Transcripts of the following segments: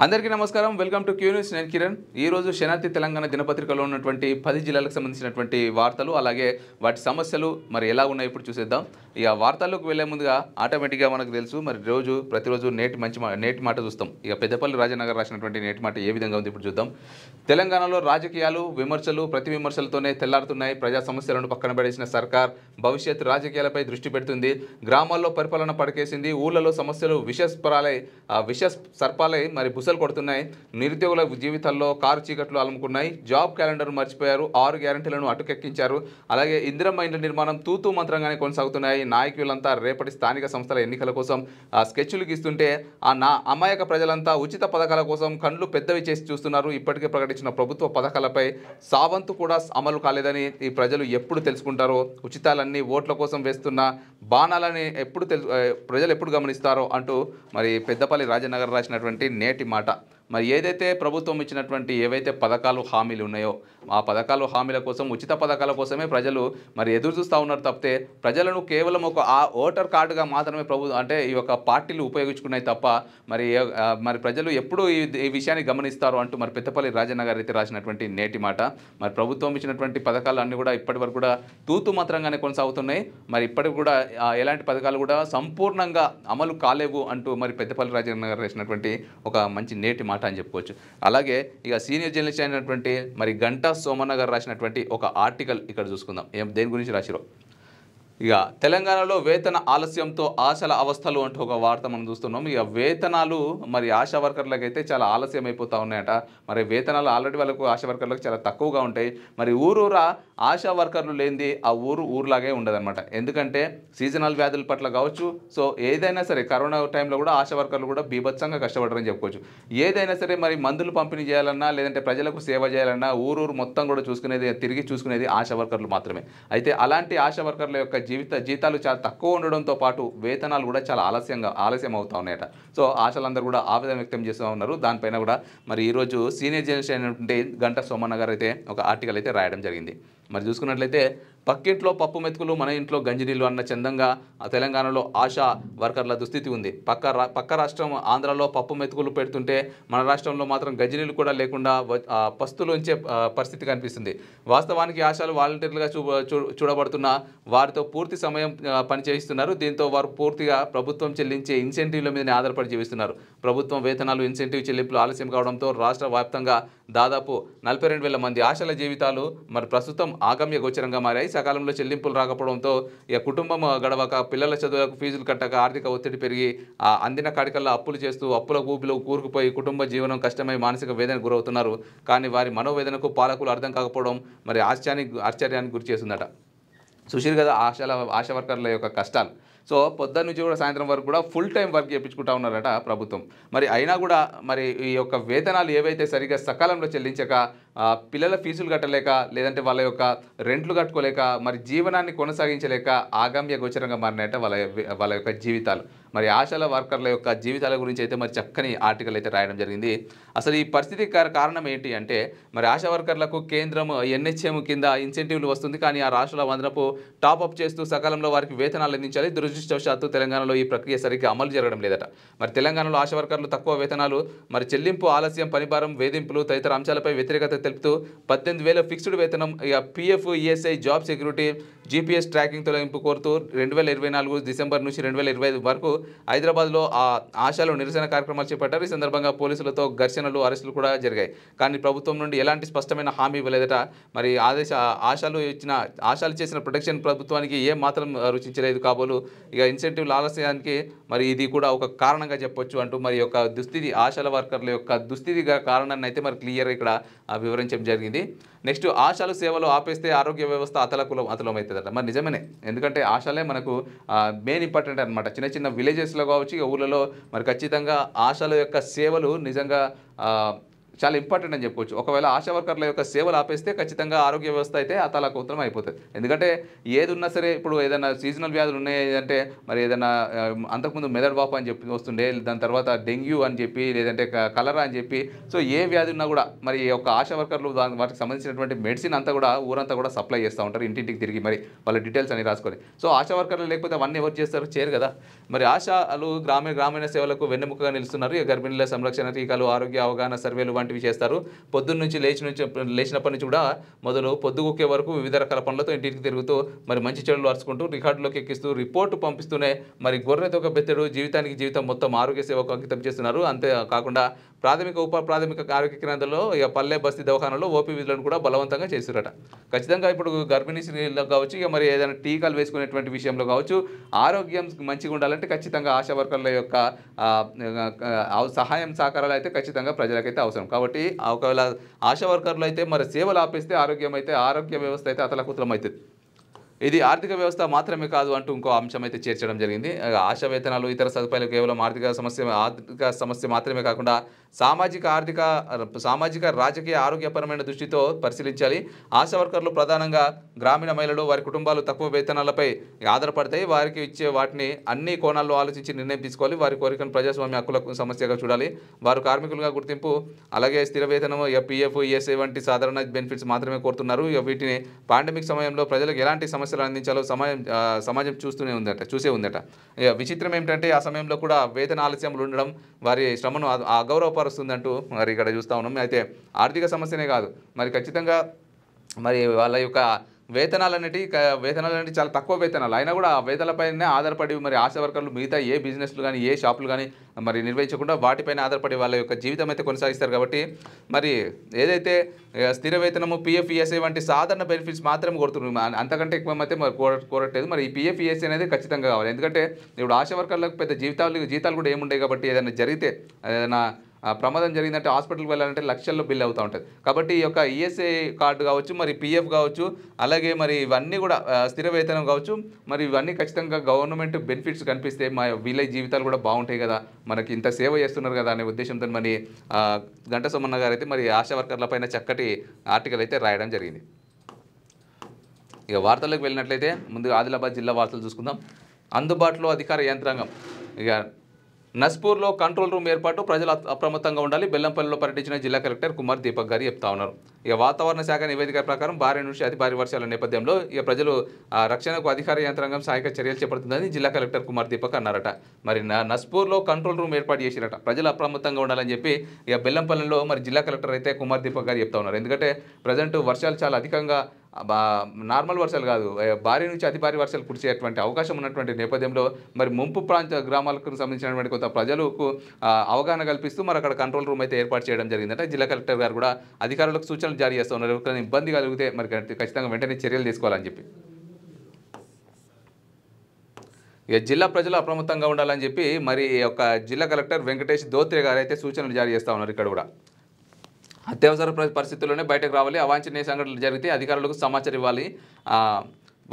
అందరికీ నమస్కారం. Welcome to Q news. నేను కిరణ్. ఈ రోజు శనార్థి తెలంగాణ దినపత్రికలో ఉన్నటువంటి 10 జిల్లాలకు సంబంధించినటువంటి వార్తలు, అలాగే వాటి సమస్యలు మరి ఎలా ఉన్నాయి ఇప్పుడు చూసేద్దాం. ఇక వార్తల్లోకి వెళ్లే ముందుగా ఆటోమేటిక్గా మనకు తెలుసు మరి ప్రతిరోజు నేటి మాట చూస్తాం. ఇక పెద్దపల్లి రాజనగర్ రాసినటువంటి నేటి మాట ఏ విధంగా ఉంది ఇప్పుడు చూద్దాం. తెలంగాణలో రాజకీయాలు ప్రతి విమర్శలతోనే తెల్లారుతున్నాయి. ప్రజా సమస్యలను పక్కన పడేసిన సర్కార్ భవిష్యత్ రాజకీయాలపై దృష్టి పెడుతుంది. గ్రామాల్లో పరిపాలన పడకేసింది. ఊళ్ళలో సమస్యలు విష సర్పాలై మరి బుసలు కొడుతున్నాయి. నిరుద్యోగుల జీవితాల్లో కారు చీకట్లు అలుముకున్నాయి. జాబ్ క్యాలెండర్ మర్చిపోయారు. 6 గ్యారంటీలను అటుకెక్కించారు. అలాగే ఇందిరమ్మ ఇండ్ల నిర్మాణం తూతూ మంత్రంగానే కొనసాగుతున్నాయి. నాయకులంతా రేపటి స్థానిక సంస్థల ఎన్నికల కోసం స్కెచ్లు గీస్తుంటే అమాయక ప్రజలంతా ఉచిత పథకాల కోసం కండ్లు పెద్దవి చేసి చూస్తున్నారు. ఇప్పటికే ప్రకటించిన ప్రభుత్వ పథకాలపై సావంతు కూడా అమలు కాలేదని ఈ ప్రజలు ఎప్పుడు తెలుసుకుంటారో, ఉచితాలన్నీ ఓట్ల కోసం వేస్తున్న బాణాలని ప్రజలు ఎప్పుడు గమనిస్తారో అంటూ మరి పెద్దపల్లి రాజనగర్ రాసినటువంటి నేటి మాట. మరి ఏదైతే ప్రభుత్వం ఇచ్చినటువంటి ఏవైతే పథకాలు హామీలు ఉన్నాయో ఆ పథకాలు హామీల కోసం, ఉచిత పథకాల కోసమే ప్రజలు మరి ఎదురు చూస్తూ ఉన్నారు తప్పితే ప్రజలను కేవలం ఒక ఓటర్ కార్డుగా మాత్రమే అంటే ఈ యొక్క పార్టీలు ఉపయోగించుకున్నాయి తప్ప మరి ప్రజలు ఎప్పుడు ఈ విషయాన్ని గమనిస్తారు అంటూ మరి పెద్దపల్లి రాజనగర్ అయితే రాసినటువంటి నేటి మాట. మరి ప్రభుత్వం ఇచ్చినటువంటి పథకాలు అన్నీ కూడా ఇప్పటి వరకు కూడా తూతు మాత్రంగానే కొనసాగుతున్నాయి. మరి ఇప్పటికి కూడా ఎలాంటి పథకాలు కూడా సంపూర్ణంగా అమలు కాలేవు అంటూ మరి పెద్దపల్లి రాజనగర్ రాసినటువంటి ఒక మంచి నేటి మాట అని చెప్పుకోవచ్చు. అలాగే ఇక సీనియర్ జర్నలిస్ట్ అయినటువంటి మరి గంటా సోమన్న గారు రాసినటువంటి ఒక ఆర్టికల్ ఇక్కడ చూసుకుందాం. దేని గురించి రాసిరో. ఇక తెలంగాణలో వేతన ఆలస్యంతో ఆశల అవస్థలు అంటూ ఒక వార్త మనం చూస్తున్నాం. ఇక వేతనాలు మరి ఆశా వర్కర్లకు అయితే చాలా ఆలస్యం అయిపోతూ ఉన్నాయట. మరి వేతనాలు ఆల్రెడీ వాళ్ళకు ఆశా వర్కర్లకు చాలా తక్కువగా ఉంటాయి. మరి ఊరూరా ఆశా వర్కర్లు లేనిది ఆ ఊరులాగే ఉండదన్నమాట. ఎందుకంటే సీజనల్ వ్యాధుల పట్ల కావచ్చు, సో ఏదైనా సరే కరోనా టైంలో కూడా ఆశా వర్కర్లు కూడా బీభత్సంగా కష్టపడరని చెప్పుకోవచ్చు. ఏదైనా సరే మరి మందులు పంపిణీ చేయాలన్నా, లేదంటే ప్రజలకు సేవ చేయాలన్నా ఊరు మొత్తం కూడా తిరిగి చూసుకునేది ఆశా వర్కర్లు మాత్రమే. అయితే అలాంటి ఆశా వర్కర్ల యొక్క జీతాలు చాలా తక్కువ ఉండడంతో పాటు వేతనాలు కూడా చాలా ఆలస్యం అవుతా ఉన్నాయట. సో ఆశలందరూ కూడా ఆవేదన వ్యక్తం చేస్తూ ఉన్నారు. దానిపైన కూడా మరి ఈరోజు సీనియర్ జర్నలిస్ట్ అయినటువంటి గంటా సోమన్న గారు అయితే ఒక ఆర్టికల్ అయితే రాయడం జరిగింది. మరి చూసుకున్నట్లయితే పక్కింట్లో పప్పు మెతుకులు మన ఇంట్లో గంజినీళ్ళు అన్న చందంగా తెలంగాణలో ఆశా వర్కర్ల దుస్థితి ఉంది. పక్క రాష్ట్రం ఆంధ్రాలో పప్పు మెతుకులు పెడుతుంటే మన రాష్ట్రంలో మాత్రం గంజినీళ్ళు కూడా లేకుండా పస్తులుంచే పరిస్థితి కనిపిస్తుంది. వాస్తవానికి ఆశాలు వాలంటీర్లుగా చూడబడుతున్న వారితో పూర్తి సమయం పనిచేయిస్తున్నారు. దీంతో వారు పూర్తిగా ప్రభుత్వం చెల్లించే ఇన్సెంటివ్ల మీదనే ఆధారపడి జీవిస్తున్నారు. ప్రభుత్వం వేతనాలు, ఇన్సెంటివ్ చెల్లింపులు ఆలస్యం కావడంతో రాష్ట్ర వ్యాప్తంగా దాదాపు 42,000 మంది ఆశల జీవితాలు మరి ప్రస్తుతం ఆగమ్య గోచరంగా మారాయి. సకాలంలో చెల్లింపులు రాకపోవడంతో ఇక కుటుంబం గడవక, పిల్లల చదువులకు ఫీజులు కట్టక, ఆర్థిక ఒత్తిడి పెరిగి అందిన కాడికల్లా అప్పులు చేస్తూ అప్పుల ఊపిలో కూరుకుపోయి కుటుంబ జీవనం కష్టమై మానసిక వేదనకు గురవుతున్నారు. కానీ వారి మనోవేదనకు పాలకులు అర్థం కాకపోవడం మరి ఆశ్చర్యానికి గురి చేస్తుందట. చూసిరు కదా ఆశా వర్కర్ల యొక్క కష్టాలు. సో పొద్దున్న నుంచి కూడా సాయంత్రం వరకు కూడా ఫుల్ టైం వర్క్ చేయించుకుంటా ఉన్నారట ప్రభుత్వం. మరి అయినా కూడా మరి ఈ యొక్క వేతనాలు ఏవైతే సరిగ్గా సకాలంలో చెల్లించక, పిల్లల ఫీజులు కట్టలేక, లేదంటే వాళ్ళ యొక్క రెంట్లు కట్టుకోలేక, మరి జీవనాన్ని కొనసాగించలేక ఆగమ్య గోచరంగా మారినాయట వాళ్ళ యొక్క జీవితాలు. మరి ఆశల వర్కర్ల యొక్క జీవితాల గురించి అయితే మరి చక్కని ఆర్టికల్ అయితే రాయడం జరిగింది. అసలు ఈ పరిస్థితి కారణం ఏంటి అంటే మరి ఆశా వర్కర్లకు కేంద్రం NHM కింద ఇన్సెంటివ్లు వస్తుంది. కానీ ఆ రాష్ట్రాల వందనపు టాప్అప్ చేస్తూ సకాలంలో వారికి వేతనాలు అందించాలి. దురదృష్టవశాత్తు తెలంగాణలో ఈ ప్రక్రియ సరిగ్గా అమలు జరగడం లేదట. మరి తెలంగాణలో ఆశా వర్కర్లు తక్కువ వేతనాలు, మరి చెల్లింపు ఆలస్యం, పనిభారం, వేధింపులు తదితర అంశాలపై వ్యతిరేకత తెలుపుతూ 18,000 ఫిక్స్డ్ వేతనం, ఇక PF, ESI, job security, GPS tracking తొలగింపు కోరుతూ 2024 డిసెంబర్ నుంచి 2025 వరకు హైదరాబాద్లో ఆశాలు నిరసన కార్యక్రమాలు చేపట్టారు. ఈ సందర్భంగా పోలీసులతో ఘర్షణలు, అరెస్టులు కూడా జరిగాయి. కానీ ప్రభుత్వం నుండి ఎలాంటి స్పష్టమైన హామీ ఇవ్వలేదట. మరి ఆశాలు చేసిన ప్రొటెక్షన్ ప్రభుత్వానికి ఏ మాత్రం రుచించలేదు కాబోలు. ఇక ఇన్సెంటివ్ల ఆలస్యానికి మరి ఇది కూడా ఒక కారణంగా చెప్పొచ్చు అంటూ మరి యొక్క దుస్థితి, ఆశాల వర్కర్ల యొక్క దుస్థితి కారణాన్ని అయితే మరి క్లియర్ ఇక్కడ వివరించడం జరిగింది. నెక్స్ట్, ఆశాలు సేవలు ఆపేస్తే ఆరోగ్య వ్యవస్థ అతలమవుతుందట. మరి నిజమేనే, ఎందుకంటే ఆశాలే మనకు మెయిన్ ఇంపార్టెంట్ అనమాట. చిన్న చిన్న విలేజెస్లో కావచ్చు, ఊళ్ళలో మరి ఖచ్చితంగా ఆశాల యొక్క సేవలు నిజంగా చాలా ఇంపార్టెంట్ అని చెప్పుకోవచ్చు. ఒకవేళ ఆశా వర్కర్ల యొక్క సేవలు ఆపేస్తే ఖచ్చితంగా ఆరోగ్య వ్యవస్థ అయితే అతలాకుతలం అయిపోతుంది. ఎందుకంటే ఏది ఉన్నా సరే ఇప్పుడు ఏదైనా సీజనల్ వ్యాధులు ఉన్నాయి అంటే మరి ఏదైనా అంతకుముందు మెదడు వాపు అని చెప్పి వస్తుండే, దాని తర్వాత డెంగ్యూ అని చెప్పి లేదంటే కలరా అని చెప్పి, సో ఏ వ్యాధి ఉన్నా కూడా మరి ఒక ఆశా వర్కర్లు వాటికి సంబంధించినటువంటి మెడిసిన్ అంతా కూడా ఊరంతా కూడా సప్లై చేస్తూ ఉంటారు ఇంటింటికి తిరిగి మరి వాళ్ళ డీటెయిల్స్ అని రాసుకొని. సో ఆశా వర్కర్లు లేకపోతే అవన్నీ ఎవరు చేస్తారు? చేయరు కదా. మరి ఆశాలు గ్రామీణ సేవలకు వెన్నెముకగా నిలుస్తున్నారు. గర్భిణీల సంరక్షణ, టీకాలు, ఆరోగ్య అవగాహన సర్వేలు వంటివి చేస్తారు. పొద్దున్న నుంచి లేచినప్పటి నుంచి కూడా మొదలు పొద్దుగుక్కే వరకు వివిధ రకాల పనులతో ఇంటికి తిరుగుతూ మరి మంచి చెడులు అరుచుకుంటూ రికార్డులోకి ఎక్కిస్తూ రిపోర్టు పంపిస్తూనే మరి గొర్రెతో ఒక బెత్తెడు జీవితానికి జీవితం మొత్తం ఆరోగ్య సేవకు అంకితం చేస్తున్నారు. అంతే కాకుండా ప్రాథమిక ప్రాథమిక ఆరోగ్య కేంద్రాల్లో ఇక పల్లె బస్తీ దవాఖానాలో ఓపీ విధులను కూడా బలవంతంగా చేస్తురట. ఖచ్చితంగా ఇప్పుడు గర్భిణీ స్త్రీలకు కావచ్చు, ఇక మరి ఏదైనా టీకాలు వేసుకునేటువంటి విషయంలో కావచ్చు, ఆరోగ్యం మంచిగా ఉండాలంటే ఖచ్చితంగా ఆశా వర్కర్ల యొక్క సహాయం సహకారాలు అయితే ఖచ్చితంగా ప్రజలకైతే అవసరం. కాబట్టి ఒకవేళ ఆశా వర్కర్లు అయితే మరి సేవలు ఆపేస్తే ఆరోగ్య వ్యవస్థ అయితే అతలకుతలం అవుతుంది. ఇది ఆర్థిక వ్యవస్థ మాత్రమే కాదు అంటూ ఇంకో అంశం అయితే చేర్చడం జరిగింది. ఆశా వేతనాలు, ఇతర సదుపాయాలు కేవలం ఆర్థిక సమస్య మాత్రమే కాకుండా సామాజిక రాజకీయ ఆరోగ్యపరమైన దృష్టితో పరిశీలించాలి. ఆశా వర్కర్లు ప్రధానంగా గ్రామీణ మహిళలు, వారి కుటుంబాలు తక్కువ వేతనాలపై ఆధారపడతాయి. వారికి ఇచ్చే వాటిని అన్ని కోణాల్లో ఆలోచించి నిర్ణయం తీసుకోవాలి. వారి కోరికను ప్రజాస్వామ్య హక్కులకు సమస్యగా చూడాలి. వారు కార్మికులుగా గుర్తింపు, అలాగే స్థిర వేతనం, పిఎఫ్, ఈఎస్ఐ వంటి సాధారణ బెనిఫిట్స్ మాత్రమే కోరుతున్నారు. వీటిని పాండమిక్ సమయంలో ప్రజలకు ఎలాంటి సమస్యలు అందించాలో సమాజం చూసే ఉందట. విచిత్రం ఏమిటంటే ఆ సమయంలో కూడా వేతన ఆలస్యములు ఉండడం వారి శ్రమను అగౌరవపరుస్తుందంటూ మరి ఇక్కడ చూస్తూ ఉన్నాం. అయితే ఆర్థిక సమస్యనే కాదు, మరి ఖచ్చితంగా మరి వాళ్ళ యొక్క వేతనాలనేవి చాలా తక్కువ వేతనాలు అయినా కూడా ఆ వేతనాలపైనే ఆధారపడి మరి ఆశా వర్కర్లు మిగతా ఏ బిజినెస్లు కానీ ఏ షాపులు కానీ మరి నిర్వహించకుండా వాటిపైన ఆధారపడి వాళ్ళ యొక్క జీవితం అయితే కొనసాగిస్తారు. కాబట్టి మరి ఏదైతే స్థిర వేతనము, పిఎఫ్, ఈఎస్ఐ వంటి సాధారణ బెనిఫిట్స్ మాత్రమే కోరుతున్నారు. అంతకంటే ఎక్కువ అయితే మరి కోరట్లేదు. మరి ఈ పిఎఫ్, ఈఎస్ఐ అనేది ఖచ్చితంగా కావాలి. ఎందుకంటే ఇప్పుడు ఆశా వర్కర్లకు పెద్ద జీతాలు కూడా ఏముంటాయి. కాబట్టి ఏదైనా జరిగితే ఏదైనా ప్రమాదం జరిగిందంటే హాస్పిటల్కి వెళ్ళాలంటే లక్షల్లో బిల్ అవుతూ ఉంటుంది. కాబట్టి ఈ యొక్క ఈఎస్ఐ కార్డు కావచ్చు, మరి పిఎఫ్ కావచ్చు, అలాగే మరి ఇవన్నీ కూడా స్థిర వేతనం కావచ్చు, మరి ఇవన్నీ ఖచ్చితంగా గవర్నమెంట్ బెనిఫిట్స్ కనిపిస్తే మా వీళ్ళ జీవితాలు కూడా బాగుంటాయి కదా, మనకి ఇంత సేవ చేస్తున్నారు కదా అనే ఉద్దేశంతో మరి గంట సోమన్న గారు అయితే మరి ఆశా వర్కర్ల పైన చక్కటి ఆర్టికల్ అయితే రాయడం జరిగింది. ఇక వార్తలకు వెళ్ళినట్లయితే ముందుగా ఆదిలాబాద్ జిల్లా వార్తలు చూసుకుందాం. అందుబాటులో అధికార యంత్రాంగం. ఇక నస్పూర్లో కంట్రోల్ రూమ్ ఏర్పాటు, ప్రజలు అప్రమత్తంగా ఉండాలి. బెల్లంపల్లిలో పర్యటించిన జిల్లా కలెక్టర్ కుమార్ దీపక్ గారు చెప్తా ఉన్నారు. ఇక వాతావరణ శాఖ నివేదిక ప్రకారం భారీ నుంచి అతి భారీ వర్షాల నేపథ్యంలో ఇక ప్రజలు రక్షణకు అధికార యంత్రాంగం సహాయక చర్యలు చేపడుతుందని జిల్లా కలెక్టర్ కుమార్ దీపక్ అన్నారట. మరి నస్పూర్లో కంట్రోల్ రూమ్ ఏర్పాటు చేసిరట. ప్రజలు అప్రమత్తంగా ఉండాలని చెప్పి ఇక బెల్లంపల్లిలో మరి జిల్లా కలెక్టర్ అయితే కుమార్ దీపక్ గారు చెప్తా ఉన్నారు. ఎందుకంటే ప్రజెంట్ వర్షాలు చాలా అధికంగా, నార్మల్ వర్షాలు కాదు, భారీ నుంచి అతి భారీ వర్షాలు కురిసేటువంటి అవకాశం ఉన్నటువంటి నేపథ్యంలో మరి ముంపు ప్రాంత గ్రామాలకు సంబంధించినటువంటి కొంత ప్రజలకు అవగాహన కల్పిస్తూ మరి అక్కడ కంట్రోల్ రూమ్ అయితే ఏర్పాటు చేయడం జరిగిందంటే జిల్లా కలెక్టర్ గారు కూడా అధికారులకు సూచనలు జారీ చేస్తూ ఉన్నారు. ఎవరికైనా ఇబ్బంది కలిగితే మరి ఖచ్చితంగా వెంటనే చర్యలు తీసుకోవాలని చెప్పి. ఇక జిల్లా ప్రజలు అప్రమత్తంగా ఉండాలని చెప్పి మరి ఒక జిల్లా కలెక్టర్ వెంకటేష్ దోత్రే గారు అయితే సూచనలు జారీ చేస్తూ ఉన్నారు. ఇక్కడ కూడా అత్యవసర పరిస్థితుల్లోనే బయటకు రావాలి, అవాంఛనీయ సంఘటనలు జరిగితే అధికారులకు సమాచారం ఇవ్వాలి.